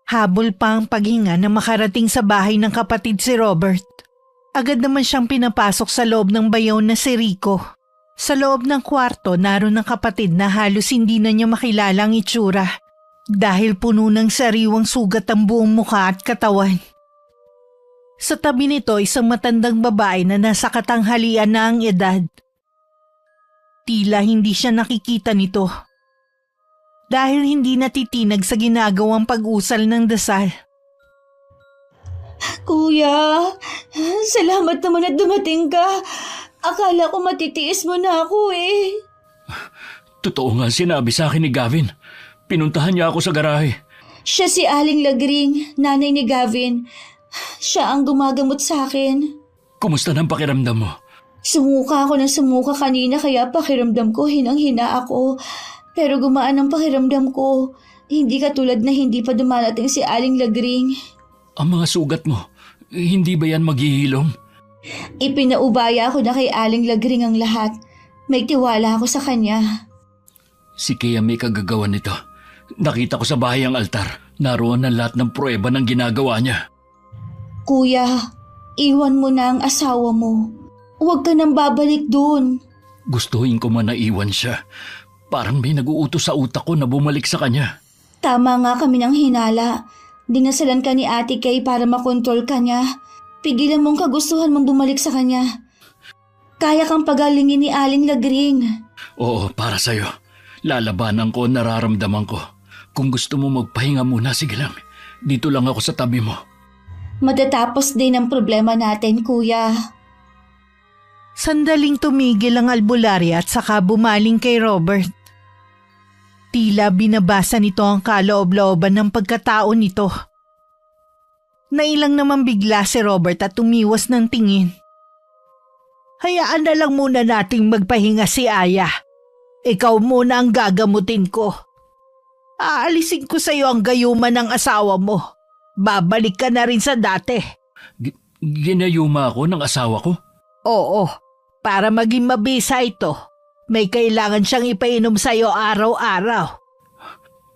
Speaker 3: Habol pa ang paghinga na makarating sa bahay ng kapatid si Robert. Agad naman siyang pinapasok sa loob ng bayaw na si Rico. Sa loob ng kwarto naroon ang kapatid na halos hindi na niya makilala ang itsura dahil puno ng sariwang sugat ang buong mukha at katawan. Sa tabi nito isang matandang babae na nasa katanghalian na ang edad. Tila hindi siya nakikita nito. Dahil hindi natitinag sa ginagawang pag-usal ng dasal.
Speaker 4: Kuya, salamat naman at dumating ka. Akala ko matitiis mo na ako
Speaker 1: Totoo nga sinabi sa akin ni Gavin. Pinuntahan niya ako sa garahe.
Speaker 4: Siya si Aling Lagring, nanay ni Gavin. Siya ang gumagamot sa akin.
Speaker 1: Kumusta ng pakiramdam mo?
Speaker 4: Sumuka ako ng sumuka kanina kaya pakiramdam ko hinang-hina ako. Pero gumaan ang pakiramdam ko. Hindi katulad na hindi pa dumarating si Aling Lagring.
Speaker 1: Ang mga sugat mo, hindi ba yan maghihilom?
Speaker 4: Ipinaubaya ko na kay Aling Lagring ang lahat. May tiwala ako sa kanya.
Speaker 1: Si Kea may kagagawa nito. Nakita ko sa bahay ang altar. Naroon ang lahat ng pruweba ng ginagawa niya.
Speaker 4: Kuya, iwan mo na ang asawa mo. Huwag ka nang babalik dun.
Speaker 1: Gustuhin ko man na iwan siya. Parang may nag-uutos sa utak ko na bumalik sa kanya.
Speaker 4: Tama nga kami ng hinala. Dinasalan ka ni Ate Kay para makontrol ka niya. Pigilan mong kagustuhan mong bumalik sa kanya. Kaya kang pagalingin ni Aling Lagring.
Speaker 1: Oo, para sa'yo. Lalabanan ko, nararamdaman ko. Kung gusto mo magpahinga muna, sige lang. Dito lang ako sa tabi mo.
Speaker 4: Matatapos din ang problema natin, Kuya.
Speaker 3: Sandaling tumigil ang albularya at saka bumaling kay Robert. Tila binabasa nito ang kaloob-looban ng pagkatao nito. Nailang naman bigla si Robert at tumiwas ng tingin. Hayaan na lang muna nating magpahinga si Aya. Ikaw muna ang gagamutin ko. Aalisin ko sa iyo ang gayuma ng asawa mo. Babalik ka na rin sa dati.
Speaker 1: Ginayuma ako ng asawa ko?
Speaker 3: Oo, para maging mabisa ito. May kailangan siyang ipainom sa iyo araw-araw.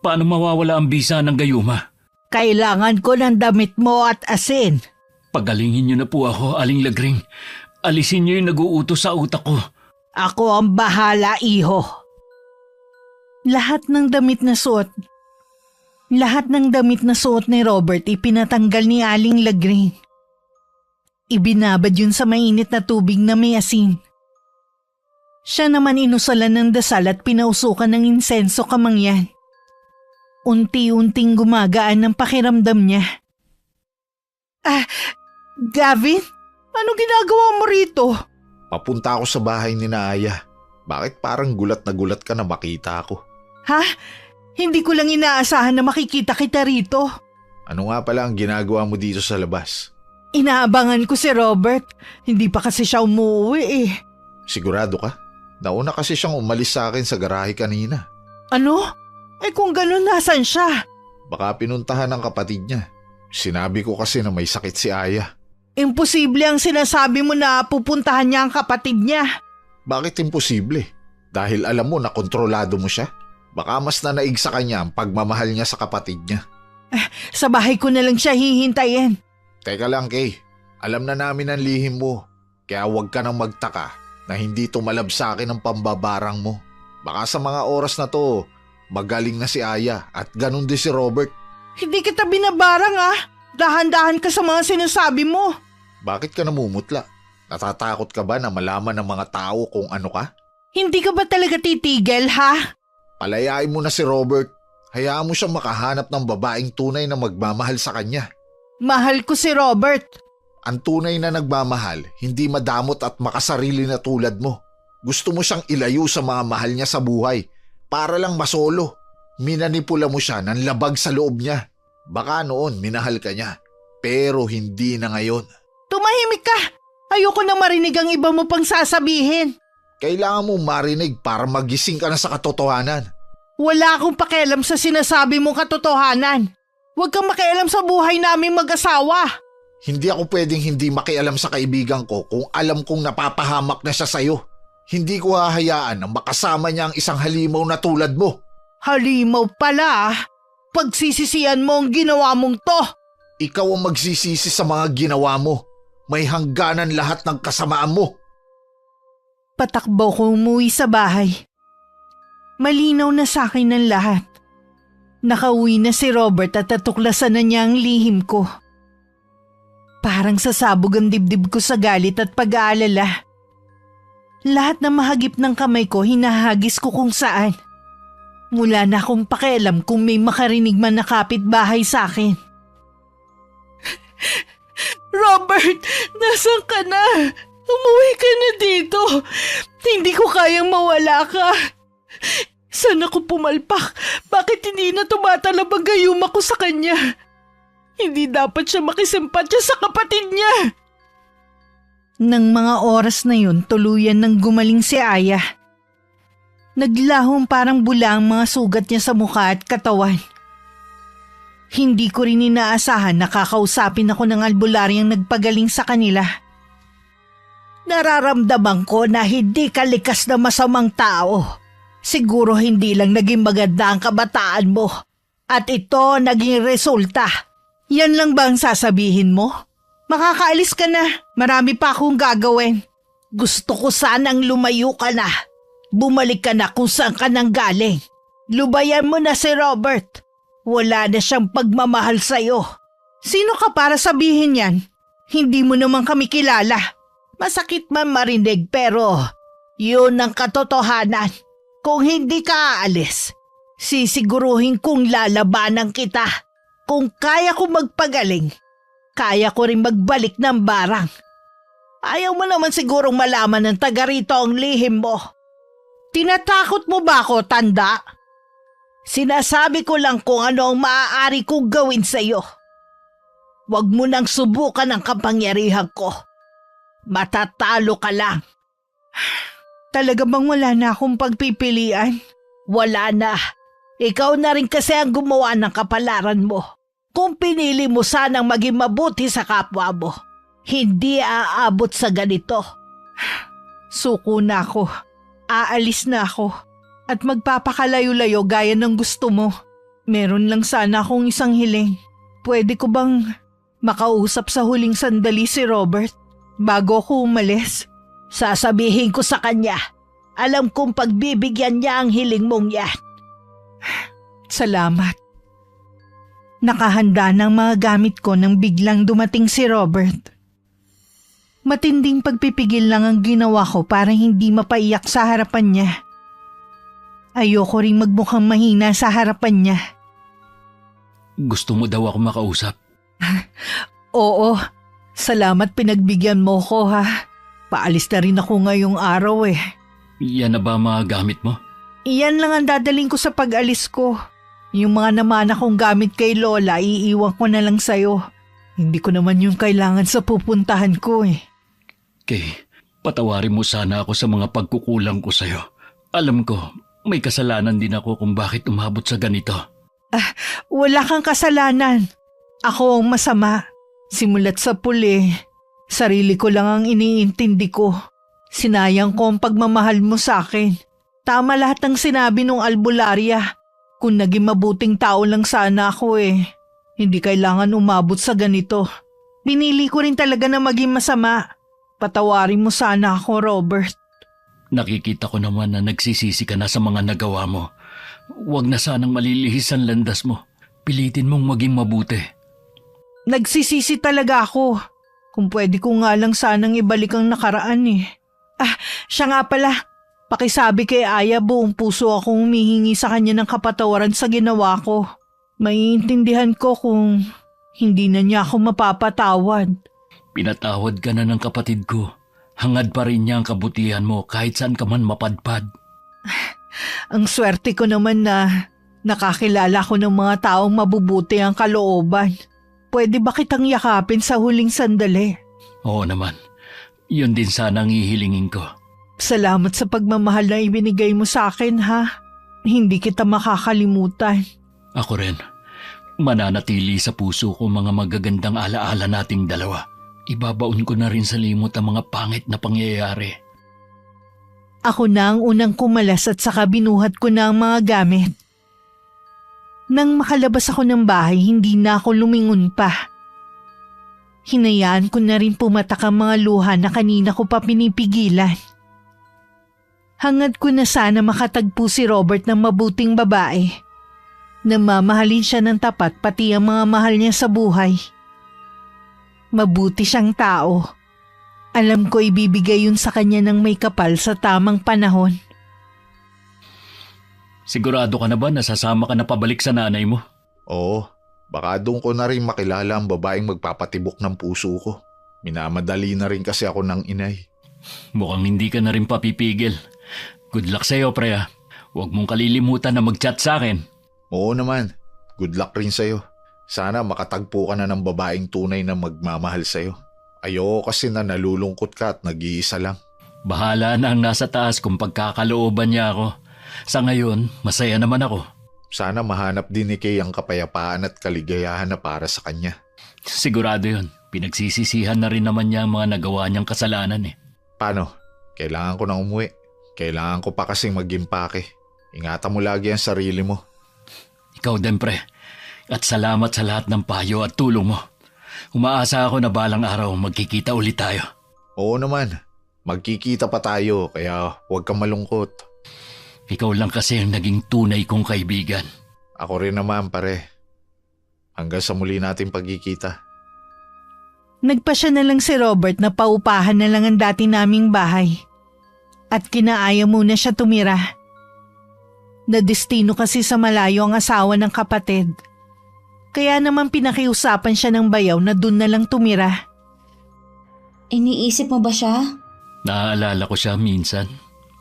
Speaker 1: Paano mawawala ang bisa ng gayuma?
Speaker 3: Kailangan ko ng damit mo at asin.
Speaker 1: Pagalingin niyo na po ako, Aling Lagring. Alisin niyo yung nag-uutos sa utak ko.
Speaker 3: Ako ang bahala, iho. Lahat ng damit na suot ni Robert ipinatanggal ni Aling Lagring. Ibinabad yun sa mainit na tubig na may asin. Siya naman inusalan ng dasal at pinausukan ng insenso kamangyan. Unti-unting gumagaan ng pakiramdam niya. Gavin? Ano ginagawa mo rito?
Speaker 2: Papunta ako sa bahay ni Aya. Bakit parang gulat na gulat ka na makita ako?
Speaker 3: Ha? Hindi ko lang inaasahan na makikita kita rito.
Speaker 2: Ano nga pala ang ginagawa mo dito sa labas?
Speaker 3: Inaabangan ko si Robert. Hindi pa kasi siya umuwi eh.
Speaker 2: Sigurado ka? Nauna kasi siyang umalis sa akin sa garahe kanina.
Speaker 3: Ano? Eh kung ganun, nasan siya?
Speaker 2: Baka pinuntahan ng kapatid niya. Sinabi ko kasi na may sakit si Aya.
Speaker 3: Imposible ang sinasabi mo na pupuntahan niya ang kapatid niya.
Speaker 2: Bakit imposible? Dahil alam mo na kontrolado mo siya? Baka mas nanaig sa kanya ang pagmamahal niya sa kapatid niya.
Speaker 3: Sa bahay ko na lang siya hihintayin.
Speaker 2: Teka lang, Kay. Alam na namin ang lihim mo. Kaya huwag ka nang magtaka na hindi tumalab sa akin ang pambabarang mo. Baka sa mga oras na to, magaling na si Aya at ganun din si Robert.
Speaker 3: Hindi kita binabarang ah. Dahan-dahan ka sa mga sinasabi mo.
Speaker 2: Bakit ka namumutla? Natatakot ka ba na malaman ng mga tao kung ano ka?
Speaker 3: Hindi ka ba talaga titigil ha?
Speaker 2: Palayain mo na si Robert. Hayaan mo siyang makahanap ng babaeng tunay na magmamahal sa kanya.
Speaker 3: Mahal ko si Robert.
Speaker 2: Ang tunay na nagmamahal, hindi madamot at makasarili na tulad mo. Gusto mo siyang ilayo sa mga mahal niya sa buhay para lang masolo. Minanipula mo siya ng labag sa loob niya. Baka noon minahal ka niya, pero hindi na ngayon.
Speaker 3: Tumahimik ka. Ayoko na marinig ang iba mo pang sasabihin.
Speaker 2: Kailangan mo marinig para magising ka na sa katotohanan.
Speaker 3: Wala akong pakialam sa sinasabi mong katotohanan. Huwag kang makialam sa buhay namin mag-asawa.
Speaker 2: Hindi ako pwedeng hindi makialam sa kaibigan ko kung alam kong napapahamak na siya sa'yo. Hindi ko hahayaan na makasama niya ang isang halimaw na tulad mo.
Speaker 3: Halimaw pala ah. Pagsisisihan mo ang ginawa mong to.
Speaker 2: Ikaw ang magsisisi sa mga ginawa mo. May hangganan lahat ng kasamaan mo.
Speaker 3: Patakbo ko umuwi sa bahay. Malinaw na sa akin ang lahat. Nakauwi na si Robert at natuklasan na niya ang lihim ko. Parang sasabog ang dibdib ko sa galit at pag-aalala. Lahat na mahagip ng kamay ko hinahagis ko kung saan. Mula na akong pakialam kung may makarinig man na kapitbahay sa akin. Robert, nasan ka na? Umuwi ka na dito. Hindi ko kayang mawala ka. Saan ako pumalpak? Bakit hindi na tumatalab ang gayuma ko sa kanya? Hindi dapat siya makisimpatya sa kapatid niya. Nang mga oras na yun, tuluyan nang gumaling si Aya. Naglahong parang bula ang mga sugat niya sa mukha at katawan. Hindi ko rin inaasahan na kakausapin ako ng albularyang nagpagaling sa kanila. Nararamdaman ko na hindi ka likas na masamang tao. Siguro hindi lang naging maganda ang kabataan mo. At ito naging resulta. Yan lang ba ang sasabihin mo? Makakaalis ka na. Marami pa akong gagawin. Gusto ko sanang lumayo ka na. Bumalik ka na kung saan ka nang galing. Lubayan mo na si Robert. Wala na siyang pagmamahal sa'yo. Sino ka para sabihin yan? Hindi mo naman kami kilala. Masakit man marinig pero yun ang katotohanan. Kung hindi ka aalis, sisiguruhin kong lalabanan kita. Kung kaya ko magpagaling, kaya ko rin magbalik ng barang. Ayaw mo naman sigurong malaman ng taga rito ang lihim mo. Tinatakot mo ba ako, tanda? Sinasabi ko lang kung ano ang maaari kong gawin sa'yo. Huwag mo nang subukan ang kapangyarihan ko. Matatalo ka lang. Talaga bang wala na akong pagpipilian? Wala na. Ikaw na rin kasi ang gumawa ng kapalaran mo. Kung pinili mo sanang maging mabuti sa kapwa mo, hindi aabot sa ganito. Suko na ako. Aalis na ako at magpapakalayo-layo gaya ng gusto mo. Meron lang sana akong isang hiling. Pwede ko bang makausap sa huling sandali si Robert bago ako umalis? Sasabihin ko sa kanya, alam kong pagbibigyan niya ang hiling mong yan. Salamat. Nakahanda ng mga gamit ko nang biglang dumating si Robert. Matinding pagpipigil lang ang ginawa ko para hindi mapaiyak sa harapan niya. Ayoko ring magmukhang mahina sa harapan niya.
Speaker 1: Gusto mo daw ako makausap?
Speaker 3: Oo, Salamat pinagbigyan mo ko ha. Paalis na rin ako ngayong araw eh.
Speaker 1: Yan na ba mga gamit mo?
Speaker 3: Iyan lang ang dadaling ko sa pag-alis ko. Yung mga naman akong gamit kay Lola, iiwan ko na lang sa'yo. Hindi ko naman yung kailangan sa pupuntahan ko eh.
Speaker 1: Kay, patawarin mo sana ako sa mga pagkukulang ko sa'yo. Alam ko, may kasalanan din ako kung bakit umabot sa ganito.
Speaker 3: Wala kang kasalanan. Ako ang masama. Simulat sa puli, sarili ko lang ang iniintindi ko. Sinayang ko ang pagmamahal mo sa akin. Tama lahat ng sinabi nung albularya. Kung naging mabuting tao lang sana ako eh. Hindi kailangan umabot sa ganito. Pinili ko rin talaga na maging masama. Patawarin mo sana ako, Robert.
Speaker 1: Nakikita ko naman na nagsisisi ka na sa mga nagawa mo. Huwag na sanang malilihis ang landas mo. Pilitin mong maging mabuti.
Speaker 3: Nagsisisi talaga ako. Kung pwede ko nga lang sanang ibalik ang nakaraan eh. Siya nga pala. Pakisabi kay Aya, buong puso akong humihingi sa kanya ng kapatawaran sa ginawa ko. Maiintindihan ko kung hindi na niya ako mapapatawad.
Speaker 1: Pinatawad ka na ng kapatid ko. Hangad pa rin niya ang kabutihan mo kahit saan ka man mapadpad.
Speaker 3: Ang swerte ko naman na nakakilala ko ng mga taong mabubuti ang kalooban. Pwede ba kitang yakapin sa huling sandali?
Speaker 1: Oo naman. Yun din sana ang ihilingin ko.
Speaker 3: Salamat sa pagmamahal na ibinigay mo sa akin ha. Hindi kita makakalimutan.
Speaker 1: Ako rin. Mananatili sa puso ko mga magagandang alaala nating dalawa. Ibabaon ko na rin sa limot ang mga pangit na pangyayari.
Speaker 3: Ako na ang unang kumalas at saka binuhat ko na ang mga gamit. Nang makalabas ako ng bahay, hindi na ako lumingon pa. Hinayaan ko na rin pumatak ang mga luha na kanina ko pa pinipigilan. Hangad ko na sana makatagpo si Robert ng mabuting babae. Namamahalin siya ng tapat pati ang mga mahal niya sa buhay. Mabuti siyang tao. Alam ko ibibigay yun sa kanya ng may kapal sa tamang panahon.
Speaker 1: Sigurado ka na ba na sasama ka na pabalik sa nanay mo?
Speaker 2: Oo, baka doon ko na rin makilala ang babaeng magpapatibok ng puso ko. Minamadali na rin kasi ako ng inay.
Speaker 1: Mukhang hindi ka na rin papipigil. Good luck sa'yo, pre. Huwag mong kalilimutan na mag-chat sa akin.
Speaker 2: Oo naman, good luck rin sa'yo. Sana makatagpo ka na ng babaeng tunay na magmamahal sa'yo. Ayoko kasi na nalulungkot ka at nag-iisa lang.
Speaker 1: Bahala na ang nasa taas kung pagkakalooban niya ako. Sa ngayon, masaya naman ako.
Speaker 2: Sana mahanap din ni Kay ang kapayapaan at kaligayahan na para sa kanya.
Speaker 1: Sigurado yun. Pinagsisisihan na rin naman niya ang mga nagawa niyang kasalanan eh.
Speaker 2: Paano? Kailangan ko na umuwi. Kailangan ko pa kasing mag-impake. Ingatan mo lagi ang sarili mo.
Speaker 1: Ikaw din, pre. At salamat sa lahat ng payo at tulong mo. Umaasa ako na balang araw magkikita ulit tayo.
Speaker 2: Oo naman. Magkikita pa tayo kaya huwag kang malungkot.
Speaker 1: Ikaw lang kasi ang naging tunay kong kaibigan.
Speaker 2: Ako rin naman, pare. Hanggang sa muli natin pagkikita.
Speaker 3: Nagpasya na lang si Robert na paupahan na lang ang dati naming bahay. At kinaaya muna siya tumira. Nadestino kasi sa malayo ang asawa ng kapatid. Kaya naman pinakiusapan siya ng bayaw na dun na lang tumira.
Speaker 4: Iniisip mo ba siya?
Speaker 1: Naaalala ko siya minsan.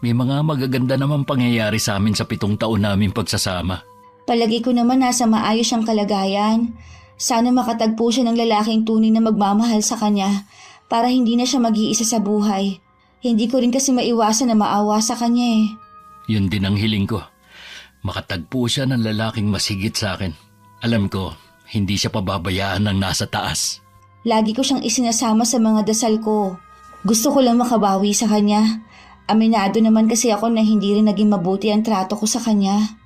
Speaker 1: May mga magaganda namang pangyayari sa amin sa 7 taon namin pagsasama.
Speaker 4: Palagi ko naman nasa maayos siyang kalagayan. Sana makatagpo siya ng lalaking tunay na magmamahal sa kanya para hindi na siya mag-iisa sa buhay. Hindi ko rin kasi maiwasan na maawa sa kanya eh.
Speaker 1: Yun din ang hiling ko. Makatagpo siya ng lalaking masigit sa akin. Alam ko, hindi siya pababayaan ng nasa taas.
Speaker 4: Lagi ko siyang isinasama sa mga dasal ko. Gusto ko lang makabawi sa kanya. Aminado naman kasi ako na hindi rin naging mabuti ang trato ko sa kanya.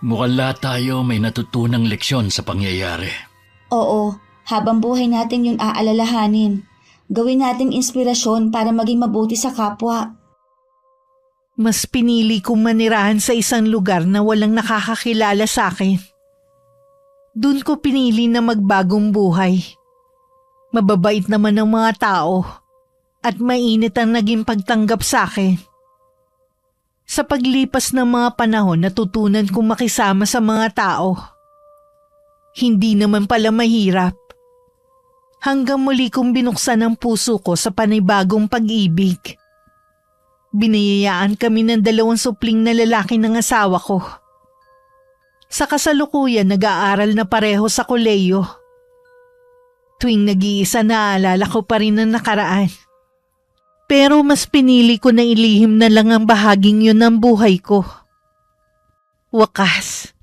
Speaker 1: Mukhang lahat tayo may natutunang leksyon sa pangyayari.
Speaker 4: Oo, habang buhay natin yun aalalahanin. Gawin natin inspirasyon para maging mabuti sa kapwa.
Speaker 3: Mas pinili kong manirahan sa isang lugar na walang nakakakilala sa akin. Doon ko pinili na magbagong buhay. Mababait naman ang mga tao. At mainit ang naging pagtanggap sa akin. Sa paglipas ng mga panahon, natutunan kong makisama sa mga tao. Hindi naman pala mahirap. Hanggang muli kong binuksan ang puso ko sa panibagong pag-ibig. Biniyayaan kami ng 2 supling na lalaki ng asawa ko. Sa kasalukuyan, nag-aaral na pareho sa koleyo. Tuwing nag-iisa, naaalala ko pa rin ang nakaraan. Pero mas pinili ko na ilihim na lang ang bahaging yun ng buhay ko. Wakas,